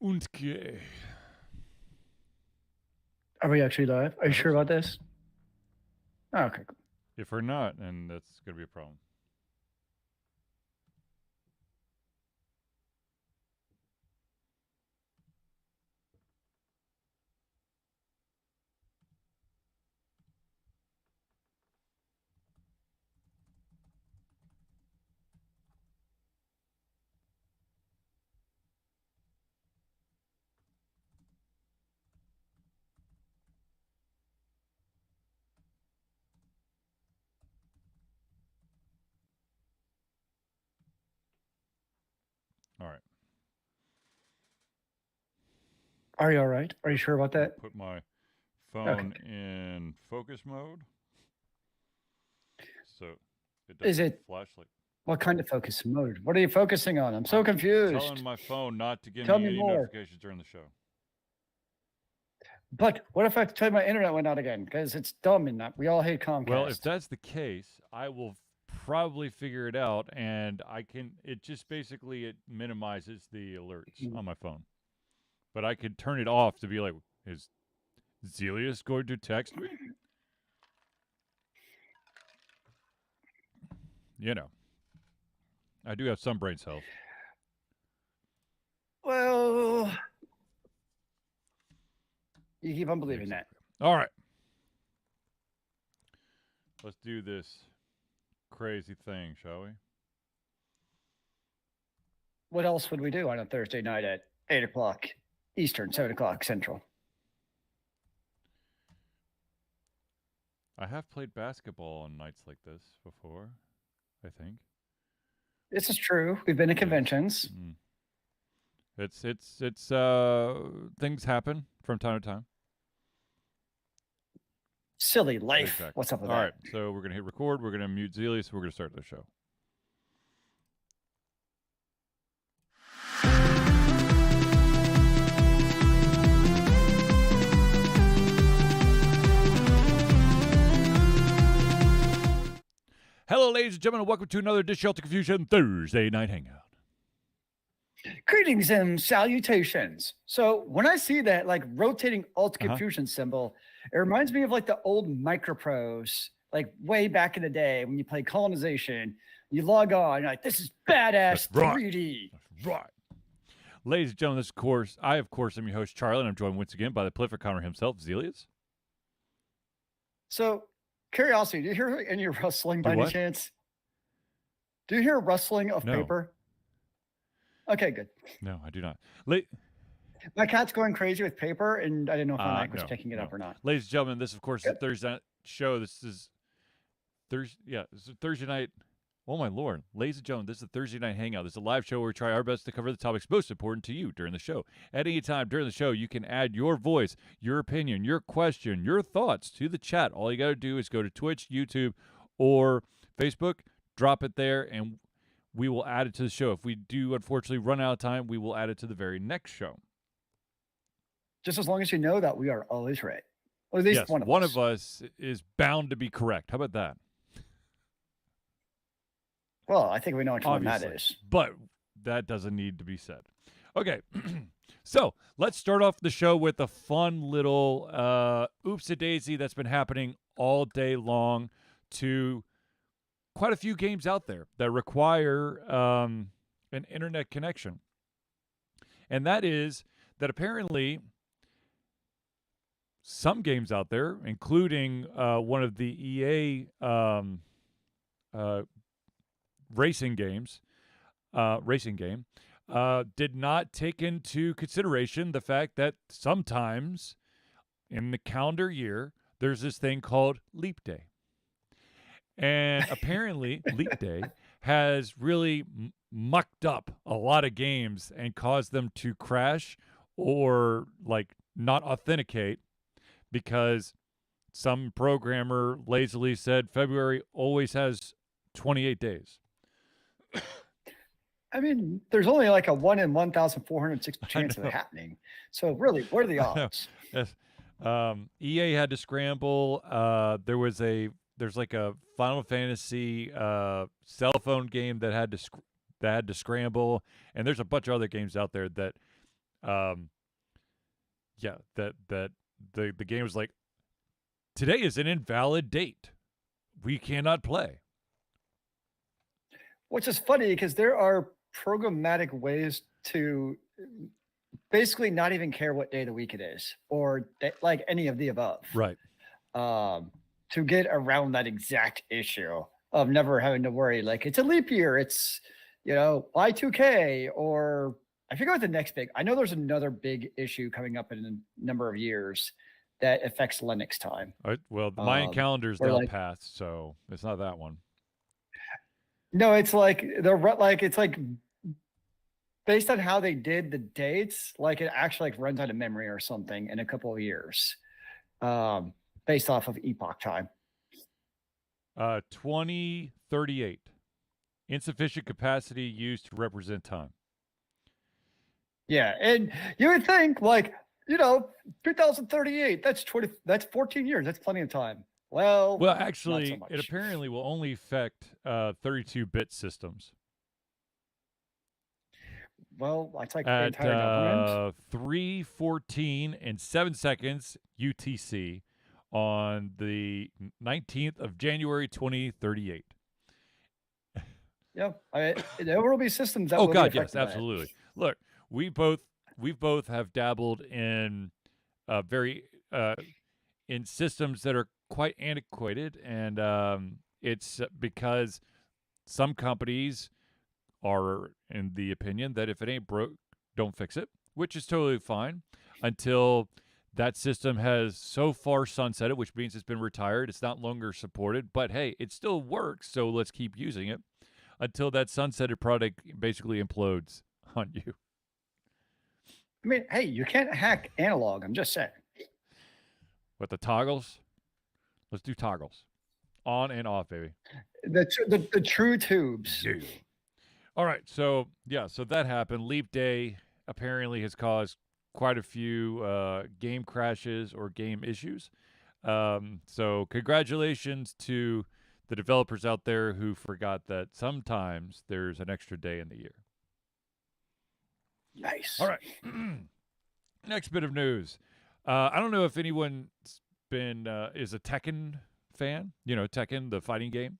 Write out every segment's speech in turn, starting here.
Okay. Are we actually live? Are you sure about this? Oh, okay, cool. If we're not, then that's going to be a problem. All right. Are you all right? Are you sure about that? Put my Okay. phone in focus mode. So it Is doesn't it flash like. what kind of focus mode? What are you focusing on? I'm so I'm telling confused. my phone not to give Tell me me any more. notifications during the show. But what if I tell you my internet went out again? Because it's dumb and we all hate Well, if Comcast. that's the case, I will probably figure it out, and I can. It just basically it minimizes the alerts on my phone, but I could turn it off to be like, is Zealeus going to text me? You know, I do have some brain cells. Well, you keep on believing that. Exactly. All right. Let's do this crazy thing, shall we? What else would we do on a Thursday night at 8 o'clock Eastern, 7 o'clock Central? I have played basketball on nights like this before, I think. This is true. We've been to conventions. Yes. It's things happen from time to time. Silly life. Exactly. What's up with All that? right, so we're gonna hit record. We're gonna mute Zealeus. We're gonna start the show. Hello, ladies and gentlemen, and welcome to another Dish Shelter Confusion Thursday Night Hangout. Greetings and salutations. So when I see that like rotating alt confusion symbol, it reminds me of like the old micropros, like way back in the day when you played colonization. You log on, you're like, this is badass That's right. 3D. That's right. Ladies and gentlemen, I of course am your host Charlie, and I'm joined once again by the prolific Connor himself, Zealeus. So curiosity, do you hear any rustling by any chance? Do you hear rustling of paper? Okay, good. No, I do not. My cat's going crazy with paper, and I didn't know if my mic was picking it up or not. Ladies and gentlemen, this, of course, is a Thursday night show. This is Thursday. Yeah, this is a Thursday night. Oh, my Lord. Ladies and gentlemen, this is a Thursday night hangout. This is a live show where we try our best to cover the topics most important to you during the show. At any time during the show, you can add your voice, your opinion, your question, your thoughts to the chat. All you got to do is go to Twitch, YouTube, or Facebook, drop it there, and we will add it to the show. If we do, unfortunately, run out of time, we will add it to the very next show. Just as long as you know that we are always right. Or at least yes, one of us is bound to be correct. How about that? Well, I think we know which one that is. But that doesn't need to be said. Okay, so let's start off the show with a fun little oopsie-daisy that's been happening all day long to quite a few games out there that require an internet connection. And that is that apparently some games out there, including one of the EA racing game, did not take into consideration the fact that sometimes in the calendar year, there's this thing called Leap Day. And apparently, Leap Day has really mucked up a lot of games and caused them to crash or like not authenticate because some programmer lazily said February always has 28 days. I mean, there's only like a 1 in 1,460 chance of it happening. So really, what are the odds? Yes. EA had to scramble. There's like a Final Fantasy cell phone game that had to scramble, and there's a bunch of other games out there that Um, yeah, that the game was like, today is an invalid date. We cannot play. Which is funny because there are programmatic ways to basically not even care what day of the week it is, or like any of the above, Right. to get around that exact issue of never having to worry. Like it's a leap year, it's Y2K, or I forget what the next big. I know there's another big issue coming up in a number of years that affects Linux time. Well, the Mayan calendar's where now like passed, so it's not that one. no, it's like it's like based on how they did the dates, like it actually like runs out of memory or something in a couple of years, based off of epoch time. 2038. Insufficient capacity used to represent time. Yeah, and you would think 2038. That's 14 years. That's plenty of time. Well, actually, not so much. it apparently will only affect 32-bit systems. Well, that's like the At entire government. 3:14 and 7 seconds UTC on the 19th of January 2038. Yeah, there will be systems that. Oh will God, be yes, absolutely. Look, we both have dabbled in very in systems that are quite antiquated, and it's because some companies are in the opinion that if it ain't broke, don't fix it, which is totally fine until that system has so far sunsetted, which means it's been retired. It's not longer supported, but hey, it still works, so let's keep using it until that sunsetted product basically implodes on you. I mean, hey, you can't hack analog. I'm just saying. With the toggles, let's do toggles. On and off, baby. The true tubes. Yeah. All right, so that happened. Leap Day apparently has caused quite a few game crashes or game issues. So congratulations to the developers out there who forgot that sometimes there's an extra day in the year. Nice. All right. Next bit of news. I don't know if anyone's been is a Tekken fan. You know, Tekken, the fighting game.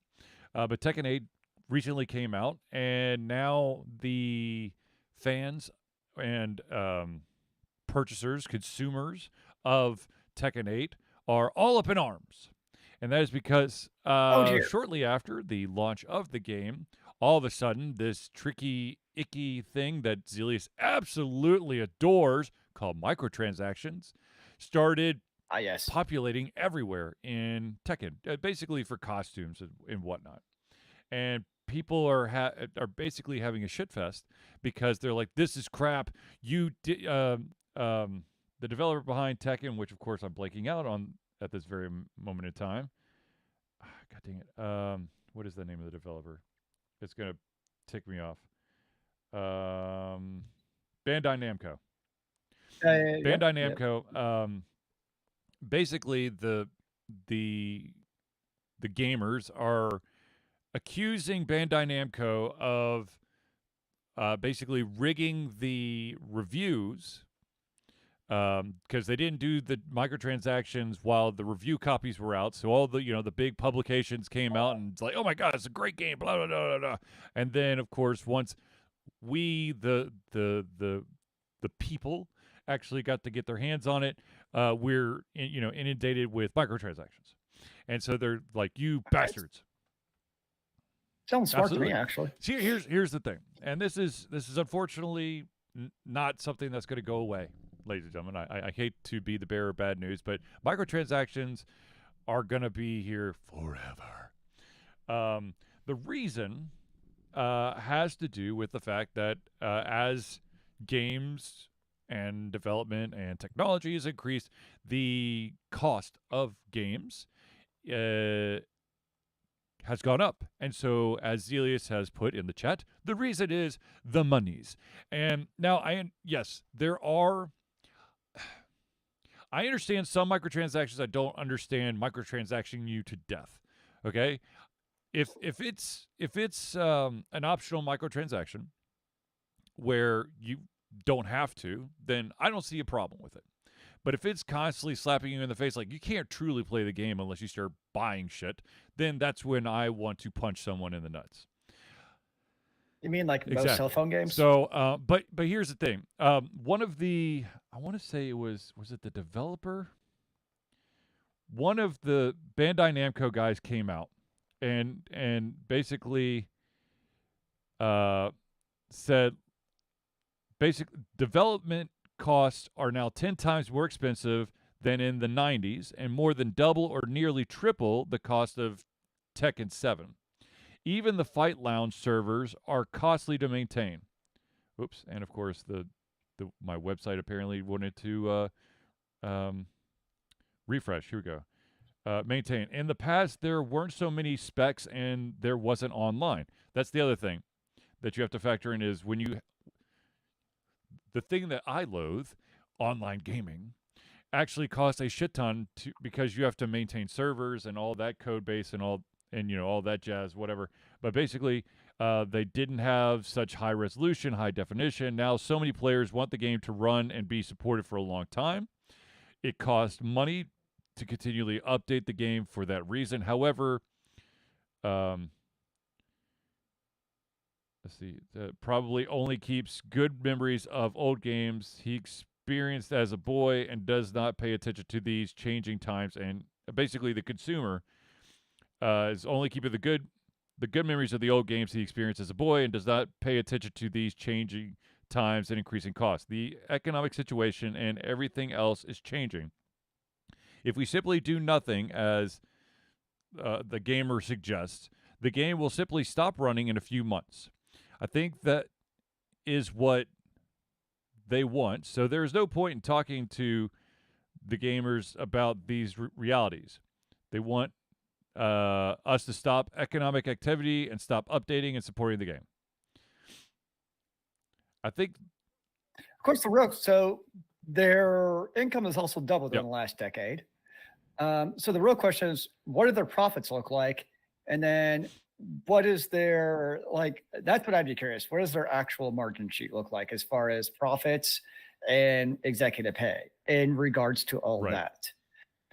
But Tekken 8 recently came out, and now the fans and purchasers, consumers of Tekken 8 are all up in arms. And that is because shortly after the launch of the game, all of a sudden, this tricky, icky thing that Zealeus absolutely adores, called microtransactions, started yes. populating everywhere in Tekken, basically for costumes and whatnot. And people are basically having a shitfest because they're like, "This is crap." You did the developer behind Tekken, which of course I'm blanking out on at this very moment in time. God dang it! What is the name of the developer? It's gonna tick me off. Bandai Namco. Bandai Namco. Basically, the gamers are accusing Bandai Namco of basically rigging the reviews because they didn't do the microtransactions while the review copies were out. So all the the big publications came out and it's like, oh my God, it's a great game, blah blah blah blah blah. And then of course once we the people actually got to get their hands on it, we're inundated with microtransactions, and so they're like, you bastards. Sounds smart to me, actually. See, here's the thing, and this is unfortunately not something that's going to go away, ladies and gentlemen. I hate to be the bearer of bad news, but microtransactions are going to be here forever. The reason has to do with the fact that as games and development and technology has increased, the cost of games has gone up. And so, as Zealeus has put in the chat, the reason is the monies. And now, I understand some microtransactions. I don't understand microtransacting you to death. Okay, if it's an optional microtransaction where don't have to, then I don't see a problem with it. But if it's constantly slapping you in the face, like you can't truly play the game unless you start buying shit, then that's when I want to punch someone in the nuts. You mean like most cell Exactly. phone games? So, but here's the thing. One of the, I want to say it was it the developer? One of the Bandai Namco guys came out and basically said basic development costs are now 10 times more expensive than in the 90s and more than double or nearly triple the cost of Tekken 7. Even the Fight Lounge servers are costly to maintain. Oops, and of course my website apparently wanted to refresh. Here we go. Maintain. In the past, there weren't so many specs and there wasn't online. That's the other thing that you have to factor in is when you. The thing that I loathe, online gaming, actually costs a shit ton because you have to maintain servers and all that code base and all that jazz, whatever. But basically, they didn't have such high resolution, high definition. Now, so many players want the game to run and be supported for a long time. It costs money to continually update the game for that reason. However, let's see, probably only keeps good memories of old games he experienced as a boy and does not pay attention to these changing times. And basically, the consumer is only keeping the good memories of the old games he experienced as a boy and does not pay attention to these changing times and increasing costs. The economic situation and everything else is changing. If we simply do nothing, as the gamer suggests, the game will simply stop running in a few months. I think that is what they want. So there is no point in talking to the gamers about these realities. They want us to stop economic activity and stop updating and supporting the game. I think. Of course, so their income has also doubled in the last decade. So the real question is, what do their profits look like? And then what is their, that's what I'd be curious. What does their actual margin sheet look like as far as profits and executive pay in regards to all that?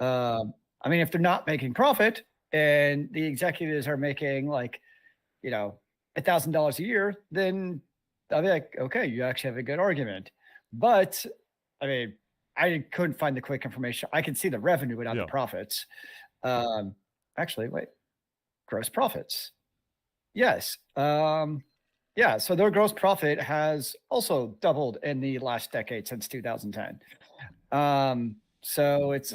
I mean, if they're not making profit and the executives are making $1,000 a year, then I'll be like, okay, you actually have a good argument. But I mean, I couldn't find the quick information. I can see the revenue without the profits. Actually, wait, gross profits. Yes. Yeah. So their gross profit has also doubled in the last decade since 2010. So it's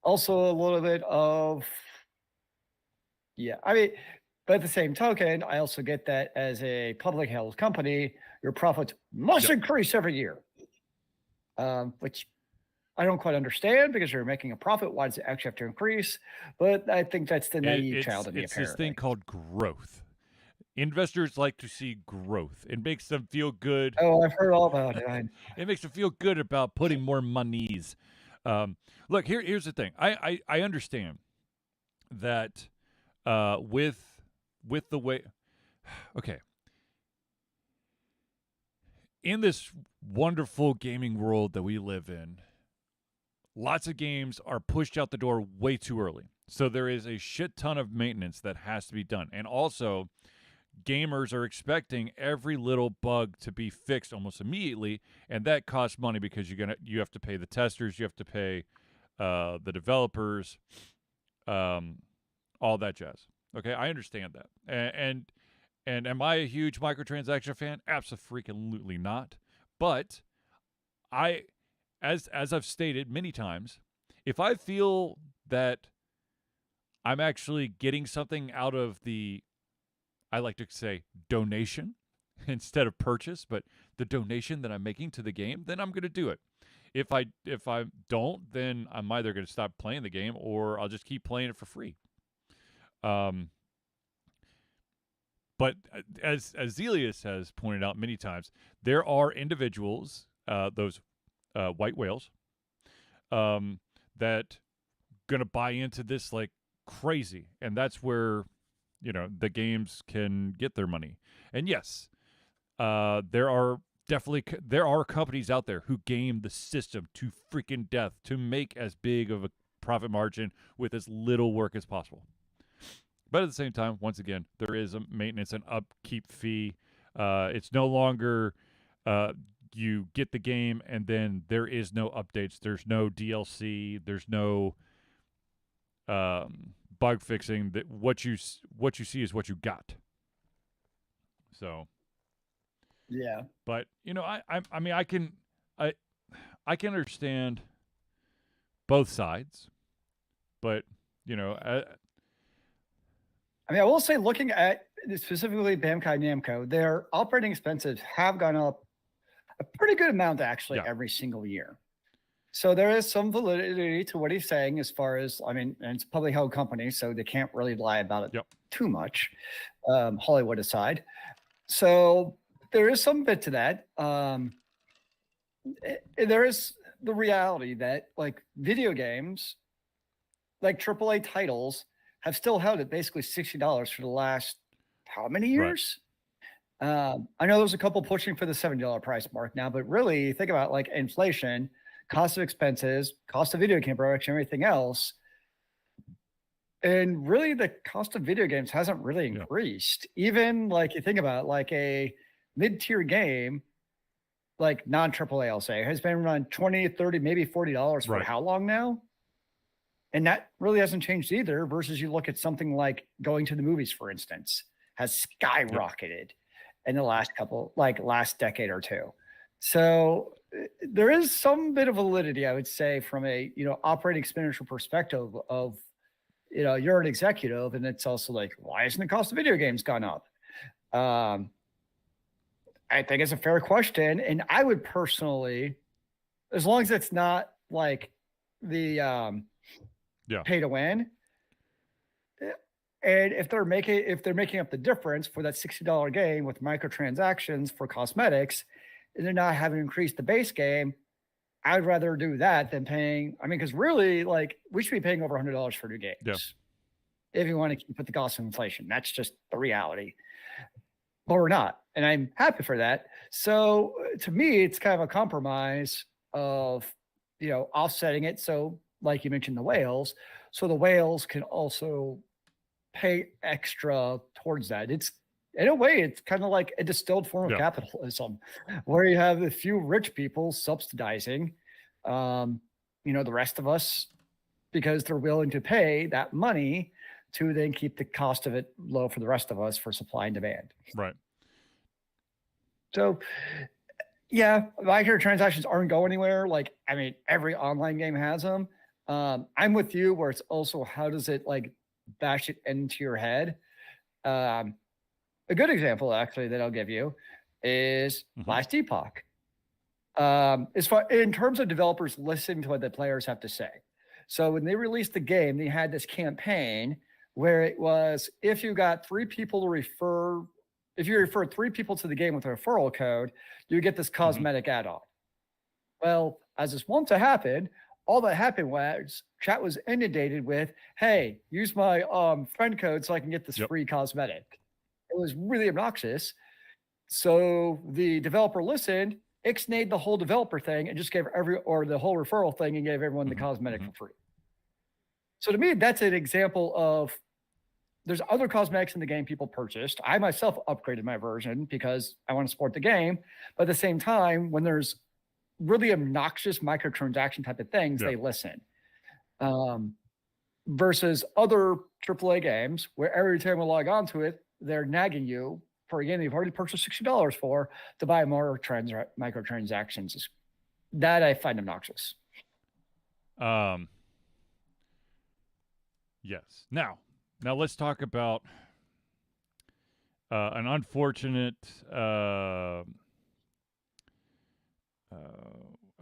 also a little bit of, I mean, but at the same token, I also get that as a public held company, your profits must increase every year. Which I don't quite understand because you're making a profit. Why does it actually have to increase? But I think that's the naive child in me. It's this thing called growth. Investors like to see growth. It makes them feel good. Oh, I've heard all about it. It makes them feel good about putting more monies. Look, here's the thing. I understand that with the way. Okay. In this wonderful gaming world that we live in, lots of games are pushed out the door way too early. So there is a shit ton of maintenance that has to be done. And also, gamers are expecting every little bug to be fixed almost immediately, and that costs money because you have to pay the testers, you have to pay the developers, all that jazz. Okay, I understand that. And am I a huge microtransaction fan? Absolutely not. But as I've stated many times, if I feel that I'm actually getting something out of the, I like to say, donation instead of purchase, but the donation that I'm making to the game, then I'm going to do it. If I don't, then I'm either going to stop playing the game or I'll just keep playing it for free. But as Zealeus has pointed out many times, there are individuals, those white whales, that going to buy into this like crazy. And that's where, the games can get their money. And yes, there are definitely there are companies out there who game the system to freaking death to make as big of a profit margin with as little work as possible. But at the same time, once again, there is a maintenance and upkeep fee. It's no longer you get the game and then there is no updates. There's no DLC. There's no bug fixing. That what you see is what you got. So Yeah. But I mean, I can understand both sides, but I mean, I will say, looking at specifically Bandai Namco, their operating expenses have gone up a pretty good amount actually every single year. So there is some validity to what he's saying as far as, I mean, and it's a publicly held company, so they can't really lie about it too much, Hollywood aside. So there is some bit to that. There is the reality that like video games, like AAA titles, have still held at basically $60 for the last how many years? Right. I know there's a couple pushing for the $70 price mark now, but really think about like inflation, cost of expenses, cost of video game production, everything else. And really the cost of video games hasn't really increased. Even like you think about like a mid-tier game, like non-AAA, I'll say, has been around $20, $30, maybe $40 for how long now? And that really hasn't changed either, versus you look at something like going to the movies, for instance, has skyrocketed in the last last decade or two. So there is some bit of validity, I would say, from a, operating expenditure perspective of, you're an executive and it's also like, why isn't the cost of video games gone up? I think it's a fair question. And I would personally, as long as it's not like the pay to win, and if they're making up the difference for that $60 game with microtransactions for cosmetics, and they're not having to increase the base game, I'd rather do that than paying. I mean, because really, like, we should be paying over $100 for new games if you want to keep with the cost of inflation. That's just the reality. But we're not, and I'm happy for that. So to me, it's kind of a compromise of, offsetting it. So like you mentioned, the whales, so the whales can also pay extra towards that. It's, in a way, it's kind of like a distilled form of capitalism, where you have a few rich people subsidizing, the rest of us, because they're willing to pay that money to then keep the cost of it low for the rest of us for supply and demand. Right. So, microtransactions aren't going anywhere. Like, I mean, every online game has them. I'm with you where it's also, how does it like bash it into your head? A good example actually that I'll give you is Last Epoch. As far in terms of developers listening to what the players have to say. So when they released the game, they had this campaign where it was, if you got three people to refer, if you refer three people to the game with a referral code, you get this cosmetic add-on. Well, as this wants to happen, all that happened was chat was inundated with, hey, use my friend code so I can get this free cosmetic. It was really obnoxious. So the developer listened, ixnayed the whole developer thing, and just gave the whole referral thing and gave everyone the cosmetic for free. So to me, that's an example of, there's other cosmetics in the game people purchased. I myself upgraded my version because I want to support the game. But at the same time, when there's really obnoxious microtransaction type of things, they listen. Versus other AAA games where every time we log on to it, they're nagging you for a game you've already purchased $60 for to buy more microtransactions. That I find obnoxious. Yes. Now let's talk about an unfortunate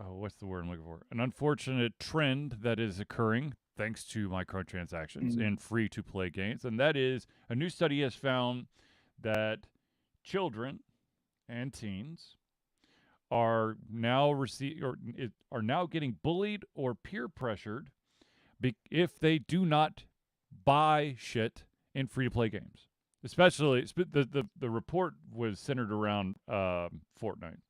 what's the word I'm looking for? An unfortunate trend that is occurring thanks to microtransactions in free-to-play games, and that is a new study has found that children and teens are now are now getting bullied or peer pressured if they do not buy shit in free-to-play games. Especially the report was centered around Fortnite.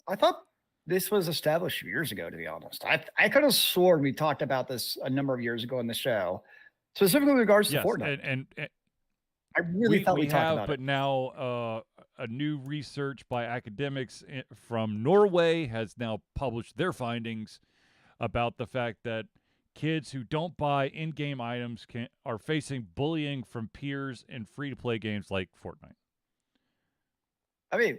I thought this was established years ago, to be honest. I could have sworn we talked about this a number of years ago in the show, specifically in regards to Yes, Fortnite. and I really thought we talked have, about but it. now a new research by academics from Norway has now published their findings about the fact that kids who don't buy in-game items are facing bullying from peers in free-to-play games like Fortnite. I mean,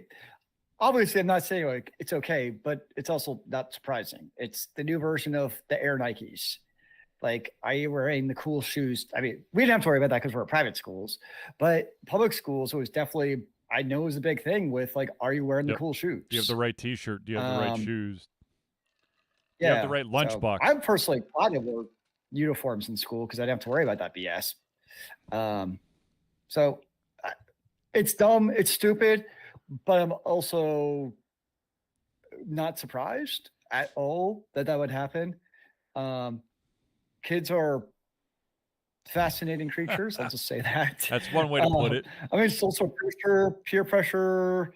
obviously, I'm not saying like it's okay, but it's also not surprising. It's the new version of the Air Nikes. Like, are you wearing the cool shoes? I mean, we didn't have to worry about that because we're at private schools, but public schools, it was definitely, I know it was a big thing with like, are you wearing the cool shoes? Do you have the right T-shirt? Do you have the right shoes? Do Yeah. you have the right lunchbox? So I'm personally glad to wear uniforms in school because I didn't have to worry about that BS. So it's dumb, it's stupid, but I'm also not surprised at all that that would happen. Kids are fascinating creatures. I'll just say that. That's one way to put it. I mean, it's also peer pressure.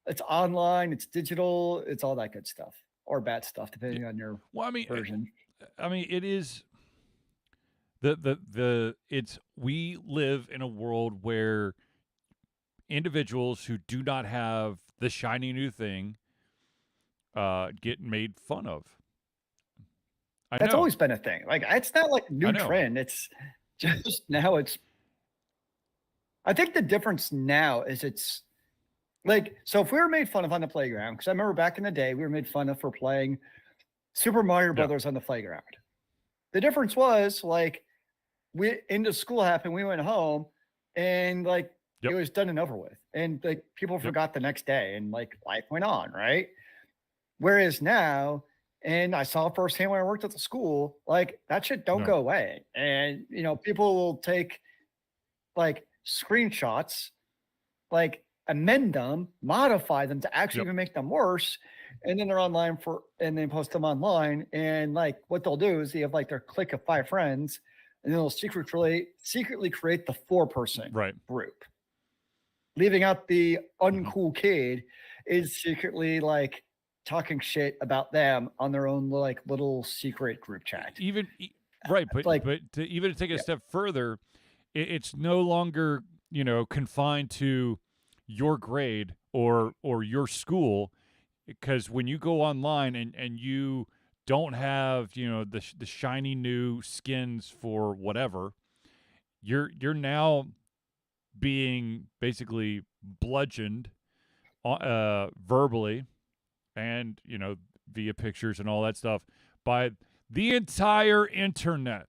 It's online, it's digital, it's all that good stuff or bad stuff, depending on your version. I mean, it is we live in a world where individuals who do not have the shiny new thing get made fun of. That's always been a thing. Like, it's not like a new trend. It's just now I think the difference now is it's like, so if we were made fun of on the playground, because I remember back in the day, we were made fun of for playing Super Mario Brothers on the playground. The difference was like, into school happened, we went home, and like it was done and over with, and like people forgot the next day, and like life went on, right? Whereas now, and I saw firsthand when I worked at the school, like that shit don't go away, and you know people will take like screenshots, like amend them, modify them to actually even make them worse, and then they're online and then post them online, and like what they'll do is they have like their clique of 5 friends, and then they'll secretly create the 4-person group, leaving out the uncool kid is secretly like talking shit about them on their own like little secret group chat. But like, but to even take a step further, it's no longer, you know, confined to your grade or your school, because when you go online and you don't have, you know, the shiny new skins for whatever, you're now being basically bludgeoned verbally and, you know, via pictures and all that stuff by the entire internet.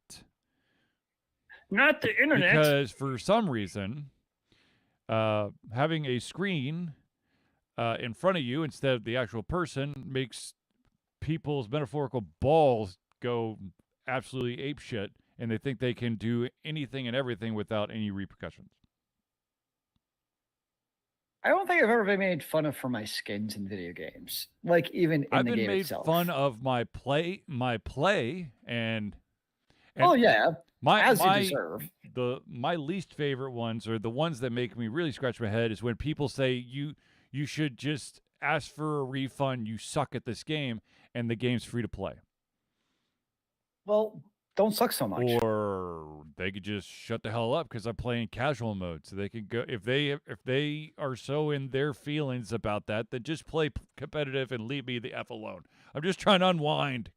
Not the internet. Because for some reason, having a screen in front of you instead of the actual person makes people's metaphorical balls go absolutely apeshit, and they think they can do anything and everything without any repercussions. I don't think I've ever been made fun of for my skins in video games. Like even in the game itself. I've been made fun of my play, and oh yeah, as you deserve. My least favorite ones, or the ones that make me really scratch my head, is when people say you should just ask for a refund. You suck at this game, and the game's free to play. Well, don't suck so much. Or they could just shut the hell up because I'm playing casual mode, so they can go if they are so in their feelings about that, then just play competitive and leave me the F alone. I'm just trying to unwind.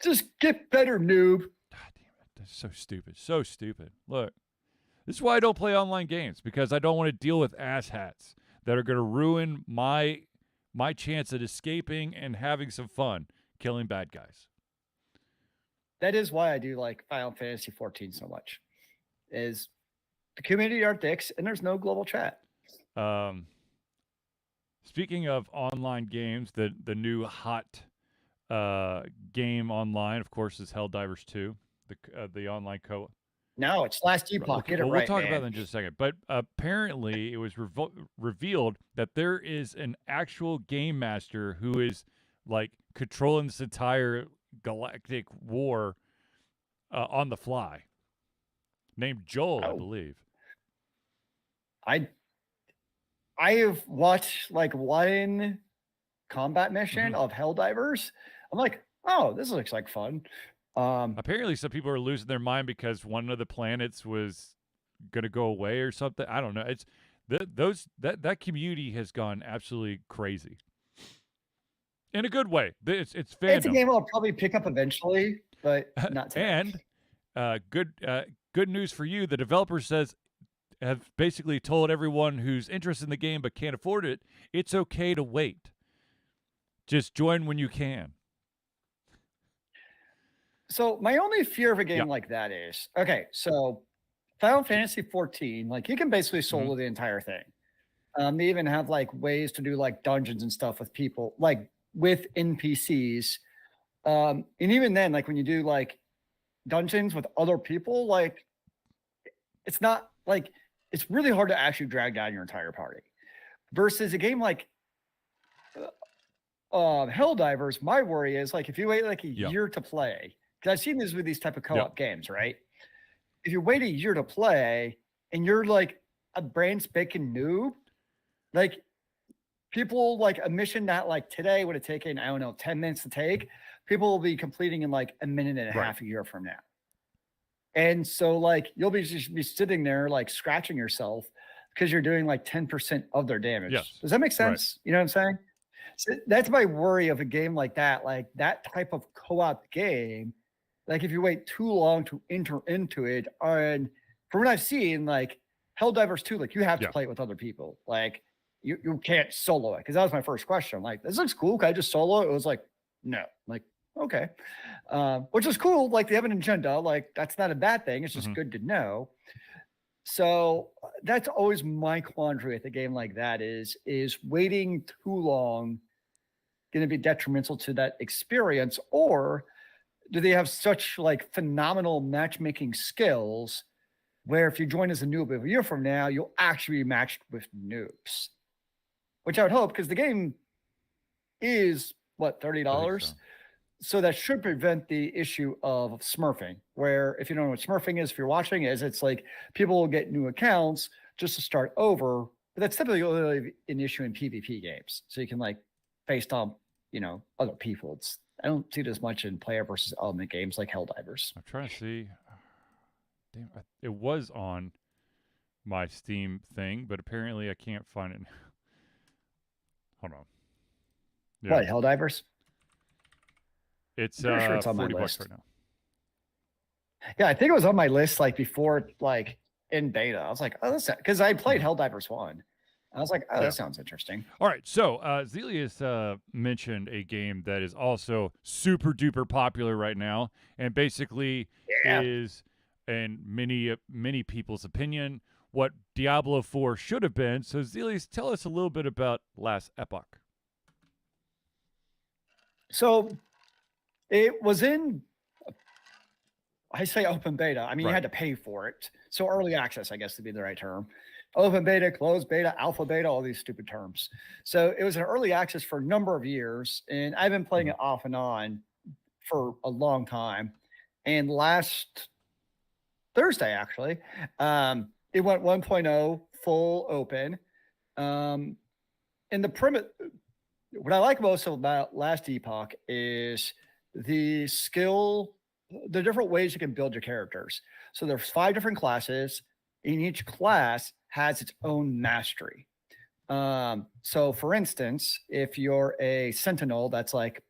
Just get better, noob. God damn it. That's so stupid. So stupid. Look, this is why I don't play online games, because I don't want to deal with asshats that are going to ruin my chance at escaping and having some fun killing bad guys. That is why I do like Final Fantasy 14 so much. Is the community are dicks and there's no global chat. Speaking of online games, the new hot game online, of course, is Helldivers 2, the online co-op. No, it's Last Epoch. Get it right. We'll talk about that in just a second. But apparently, it was revealed that there is an actual game master who is like controlling this entire galactic war on the fly, named Joel, I believe. I have watched like one combat mission of Helldivers. I'm like, oh, this looks like fun. Apparently, some people are losing their mind because one of the planets was going to go away or something. I don't know. It's that community has gone absolutely crazy in a good way. It's fandom. It's a game I'll probably pick up eventually, but not today. And good news for you. The developer have basically told everyone who's interested in the game but can't afford it, it's okay to wait. Just join when you can. So my only fear of a game like that is, okay, so Final Fantasy 14, like you can basically solo the entire thing. They even have like ways to do like dungeons and stuff with people, like with NPCs. And even then, like when you do like dungeons with other people, like it's not like, it's really hard to actually drag down your entire party. Versus a game like Helldivers, my worry is like if you wait like a year to play, because I've seen this with these type of co-op games, right? If you wait a year to play and you're like a brain spanking noob, like people like a mission that like today would have taken, I don't know, 10 minutes to take, people will be completing in like a minute and a half a year from now. And so like you'll just be sitting there like scratching yourself because you're doing like 10% of their damage. Yes. Does that make sense? You know what I'm saying? So that's my worry of a game like that type of co-op game. Like if you wait too long to enter into it, and from what I've seen, like Helldivers 2, like you have to play it with other people. Like you can't solo it. Because that was my first question. Like, this looks cool. Can I just solo it? It was like, no. Like, okay. Which is cool. Like they have an agenda. Like that's not a bad thing. It's just good to know. So that's always my quandary with a game like that is waiting too long going to be detrimental to that experience, or do they have such like phenomenal matchmaking skills where if you join as a noob a year from now, you'll actually be matched with noobs, which I would hope, because the game is what, $30. So that should prevent the issue of smurfing, where if you don't know what smurfing is, if you're watching, it's like people will get new accounts just to start over. But that's typically only an issue in PvP games. So you can like based on, other people. I don't see it as much in player versus element games like Helldivers. I'm trying to see. Damn, it was on my Steam thing, but apparently I can't find it. Hold on. Yeah. What, Helldivers? It's sure it's on $40 my list right now. Yeah, I think it was on my list like before, like in beta. I was like, oh, that's because I played Helldivers 1. I was like, oh, that sounds interesting. All right. So Zealeus mentioned a game that is also super duper popular right now, and basically is, in many people's opinion, what Diablo 4 should have been. So Zealeus, tell us a little bit about Last Epoch. So it was in, I say open beta. I mean, you had to pay for it. So early access, I guess, to be the right term. Open beta, closed beta, alpha beta, all these stupid terms. So it was an early access for a number of years, and I've been playing it off and on for a long time. And last Thursday, actually, it went 1.0 full open. And the premise, what I like most about Last Epoch is the different ways you can build your characters. So there's 5 different classes, and each class has its own mastery. So for instance, if you're a Sentinel, that's like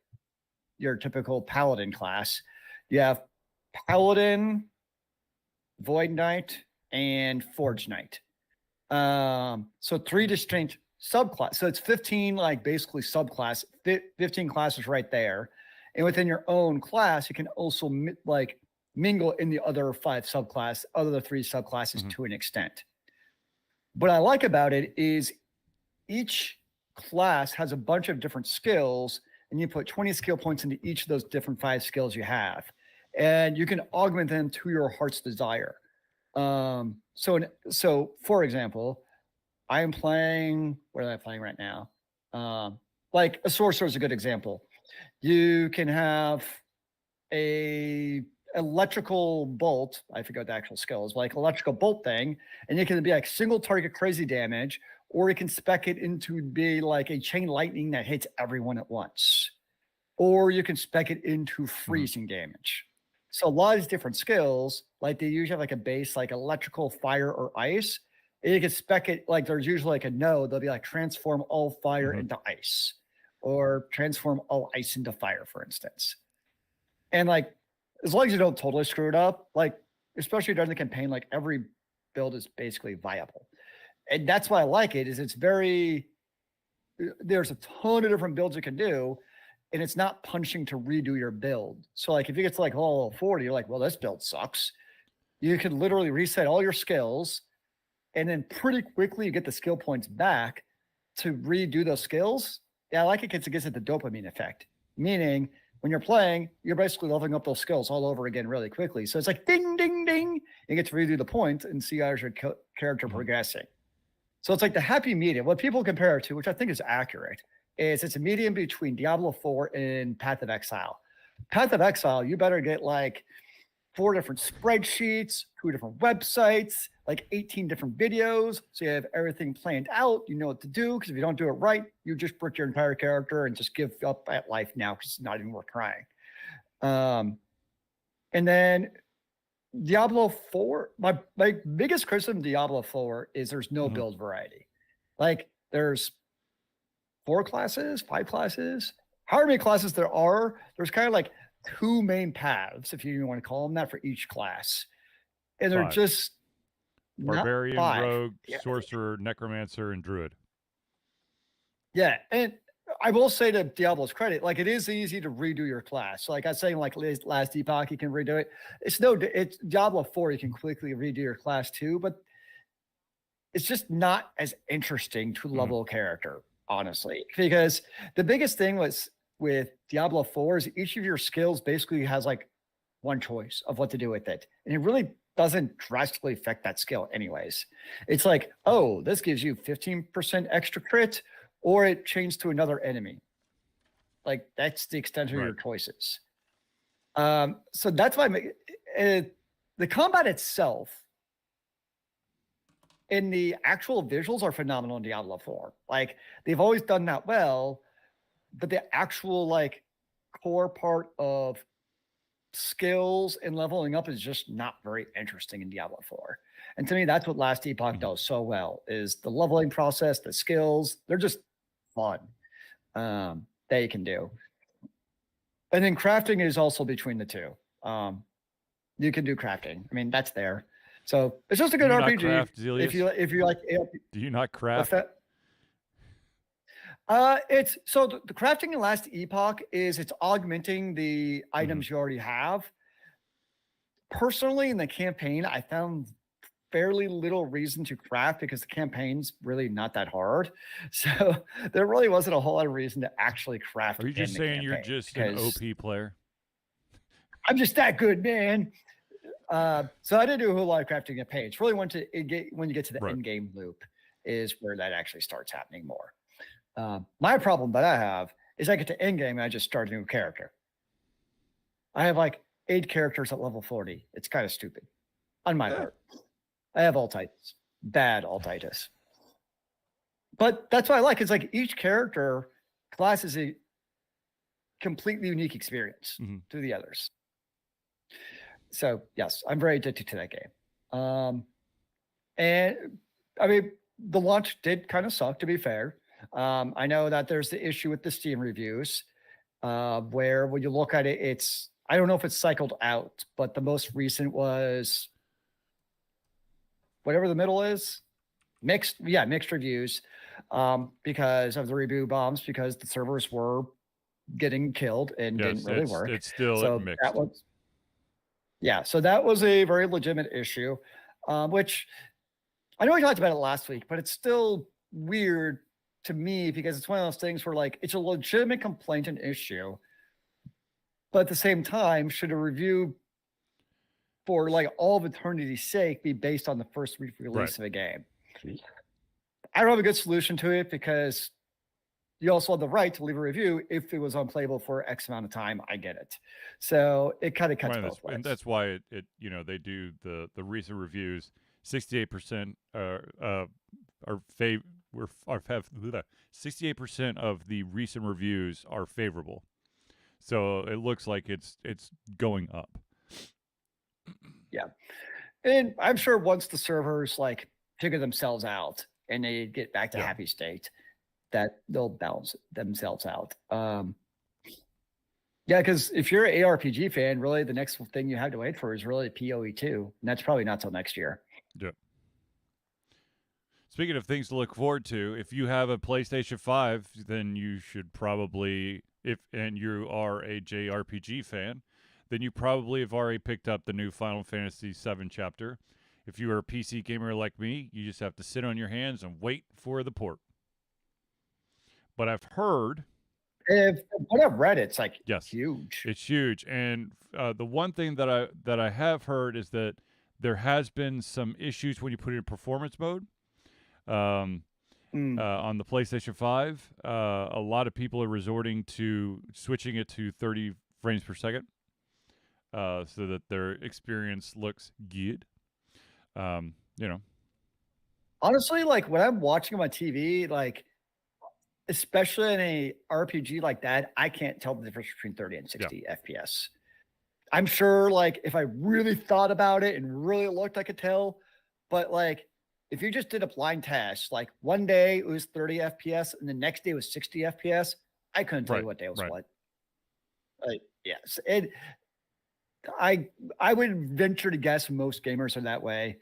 your typical Paladin class, you have Paladin, Void Knight, and Forge Knight. So 3 distinct subclass. So it's 15, like basically subclass, 15 classes right there. And within your own class, you can also like mingle in the other 5 subclass, other 3 subclasses to an extent. What I like about it is each class has a bunch of different skills, and you put 20 skill points into each of those different 5 skills you have, and you can augment them to your heart's desire. So for example, I am playing, what am I playing right now? Like a sorcerer is a good example. You can have a electrical bolt. I forgot the actual skills, like electrical bolt thing, and it can be like single target crazy damage, or you can spec it into be like a chain lightning that hits everyone at once, or you can spec it into freezing damage. So a lot of these different skills, like they usually have like a base like electrical, fire, or ice. And you can spec it like there's usually like a node. They'll be like transform all fire into ice, or transform all ice into fire, for instance. And like as long as you don't totally screw it up, like especially during the campaign, like every build is basically viable. And that's why I like it, is it's very, there's a ton of different builds you can do, and it's not punching to redo your build. So like if you get to like level 40, you're like, well, this build sucks. You can literally reset all your skills, and then pretty quickly you get the skill points back to redo those skills. Yeah, I like it because it gives it the dopamine effect, meaning when you're playing, you're basically leveling up those skills all over again really quickly. So it's like ding, ding, ding. You get to redo the points and see how your character progressing. So it's like the happy medium. What people compare it to, which I think is accurate, is it's a medium between Diablo 4 and Path of Exile. Path of Exile, you better get like 4 different spreadsheets, 2 different websites, like 18 different videos. So you have everything planned out. You know what to do, because if you don't do it right, you just brick your entire character and just give up at life now because it's not even worth trying. And then Diablo 4, my biggest criticism of Diablo 4 is there's no build variety. Like there's 4 classes, 5 classes, however many classes there are, there's kind of like 2 main paths, if you even want to call them that, for each class. And they're just Barbarian, Rogue, Sorcerer, Necromancer, and Druid. Yeah, and I will say to Diablo's credit, like it is easy to redo your class. So like I was saying, like last Epoch, you can redo it. It's Diablo 4, you can quickly redo your class too, but it's just not as interesting to level a character, honestly. Because the biggest thing was with Diablo 4 is each of your skills basically has like one choice of what to do with it. And it really doesn't drastically affect that skill anyways. It's like, oh, this gives you 15% extra crit, or it changes to another enemy. Like that's the extent of your choices. So that's why the combat itself and the actual visuals are phenomenal in Diablo 4. Like they've always done that well, but the actual like core part of skills and leveling up is just not very interesting in Diablo 4. And to me, that's what Last Epoch does so well, is the leveling process, the skills, they're just fun that you can do. And then crafting is also between the two. You can do crafting. I mean, that's there. So it's just a good RPG. Craft, Zealeus? If you like, do you not craft? What's that? It's so the crafting in Last Epoch is it's augmenting the items you already have. Personally, in the campaign, I found fairly little reason to craft because the campaign's really not that hard. So there really wasn't a whole lot of reason to actually craft. Are you just saying you're just an OP player? I'm just that good, man. So I didn't do a whole lot of crafting at page. Really when you get to the end game loop is where that actually starts happening more. My problem that I have is I get to end game and I just start a new character. I have like 8 characters at level 40. It's kind of stupid on my part. I have altitis, bad altitis. But that's what I like. It's like each character class is a completely unique experience to the others. So yes, I'm very addicted to that game. And I mean, the launch did kind of suck, to be fair. I know that there's the issue with the Steam reviews, where when you look at it, I don't know if it's cycled out, but the most recent was whatever the middle is, mixed reviews, because of the review bombs, because the servers were getting killed and didn't really work. It's still mixed. So that was a very legitimate issue, which I know we talked about it last week, but it's still weird to me because it's one of those things where like it's a legitimate complaint and issue, but at the same time, should a review for like all of eternity's sake be based on the first release of a game? I don't have a good solution to it because you also have the right to leave a review if it was unplayable for X amount of time. I get it. So it kind of cuts both ways. And that's why it they do the recent reviews. 68% are have 68% of the recent reviews are favorable. So it looks like it's going up. Yeah. And I'm sure once the servers like figure themselves out and they get back to happy state, that they'll balance themselves out. Yeah, because if you're an ARPG fan, really the next thing you have to wait for is really PoE2, and that's probably not till next year. Yeah. Speaking of things to look forward to, if you have a PlayStation 5, then you should probably, and you are a JRPG fan, then you probably have already picked up the new Final Fantasy VII chapter. If you are a PC gamer like me, you just have to sit on your hands and wait for the port. But I've heard, what I've read, it's like yes, huge. It's huge, and the one thing that I have heard is that there has been some issues when you put it in performance mode. On the PlayStation 5, a lot of people are resorting to switching it to 30 frames per second, so that their experience looks good. Honestly, like when I'm watching on my TV, like especially in a RPG like that, I can't tell the difference between 30 and 60 FPS. I'm sure, like, if I really thought about it and really looked, I could tell. But like, if you just did a blind test, like one day it was 30 FPS and the next day it was 60 FPS, I couldn't tell you what day was what. Like, yes, I would venture to guess most gamers are that way,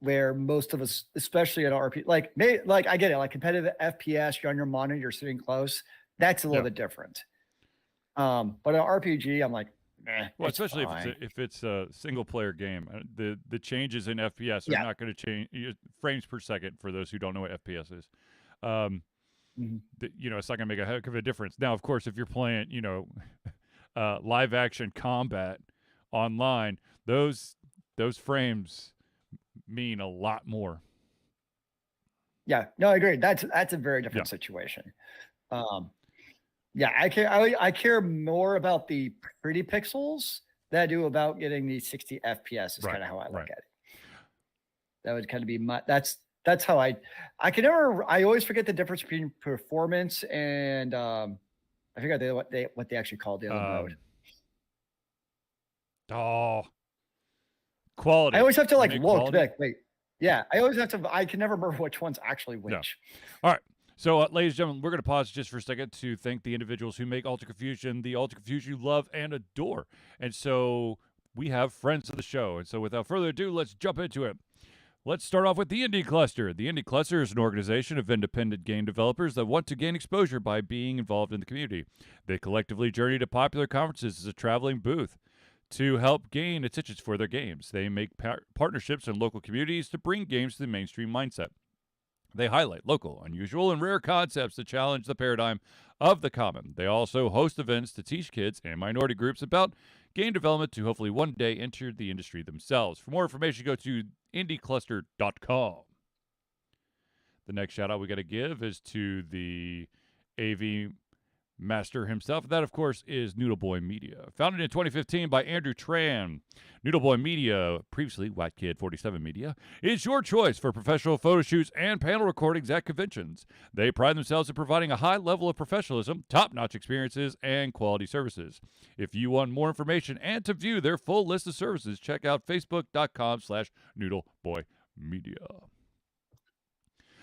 where most of us, especially at RPG, like I get it, like competitive FPS, you're on your monitor, you're sitting close. That's a little bit different. But an RPG, I'm like, well, especially if it's a single player game, the changes in FPS are not going to change frames per second. For those who don't know what FPS is, it's not going to make a heck of a difference. Now, of course, if you're playing, live action combat online, those frames mean a lot more. Yeah, no, I agree. That's a very different situation. Yeah, I care more about the pretty pixels than I do about getting the 60 FPS is kind of how I look at it. That would kind of be that's how I always forget the difference between performance and I forgot what they actually call the other mode. Quality. I always have to like look back. Wait. Yeah, I always have to. I can never remember which one's actually which. Yeah. All right. So, ladies and gentlemen, we're going to pause just for a second to thank the individuals who make Ultra Confusion the Ultra Confusion you love and adore. And so we have friends of the show. And so without further ado, let's jump into it. Let's start off with the Indie Cluster. The Indie Cluster is an organization of independent game developers that want to gain exposure by being involved in the community. They collectively journey to popular conferences as a traveling booth to help gain attention for their games. They make partnerships in local communities to bring games to the mainstream mindset. They highlight local, unusual, and rare concepts that challenge the paradigm of the common. They also host events to teach kids and minority groups about game development to hopefully one day enter the industry themselves. For more information, go to indiecluster.com. The next shout out we got to give is to the AV master himself. That, of course, is Noodle Boy Media. Founded in 2015 by Andrew Tran, Noodle Boy Media, previously White Kid 47 Media, is your choice for professional photo shoots and panel recordings at conventions. They pride themselves in providing a high level of professionalism, top-notch experiences, and quality services. If you want more information and to view their full list of services, check out facebook.com/noodleboymedia.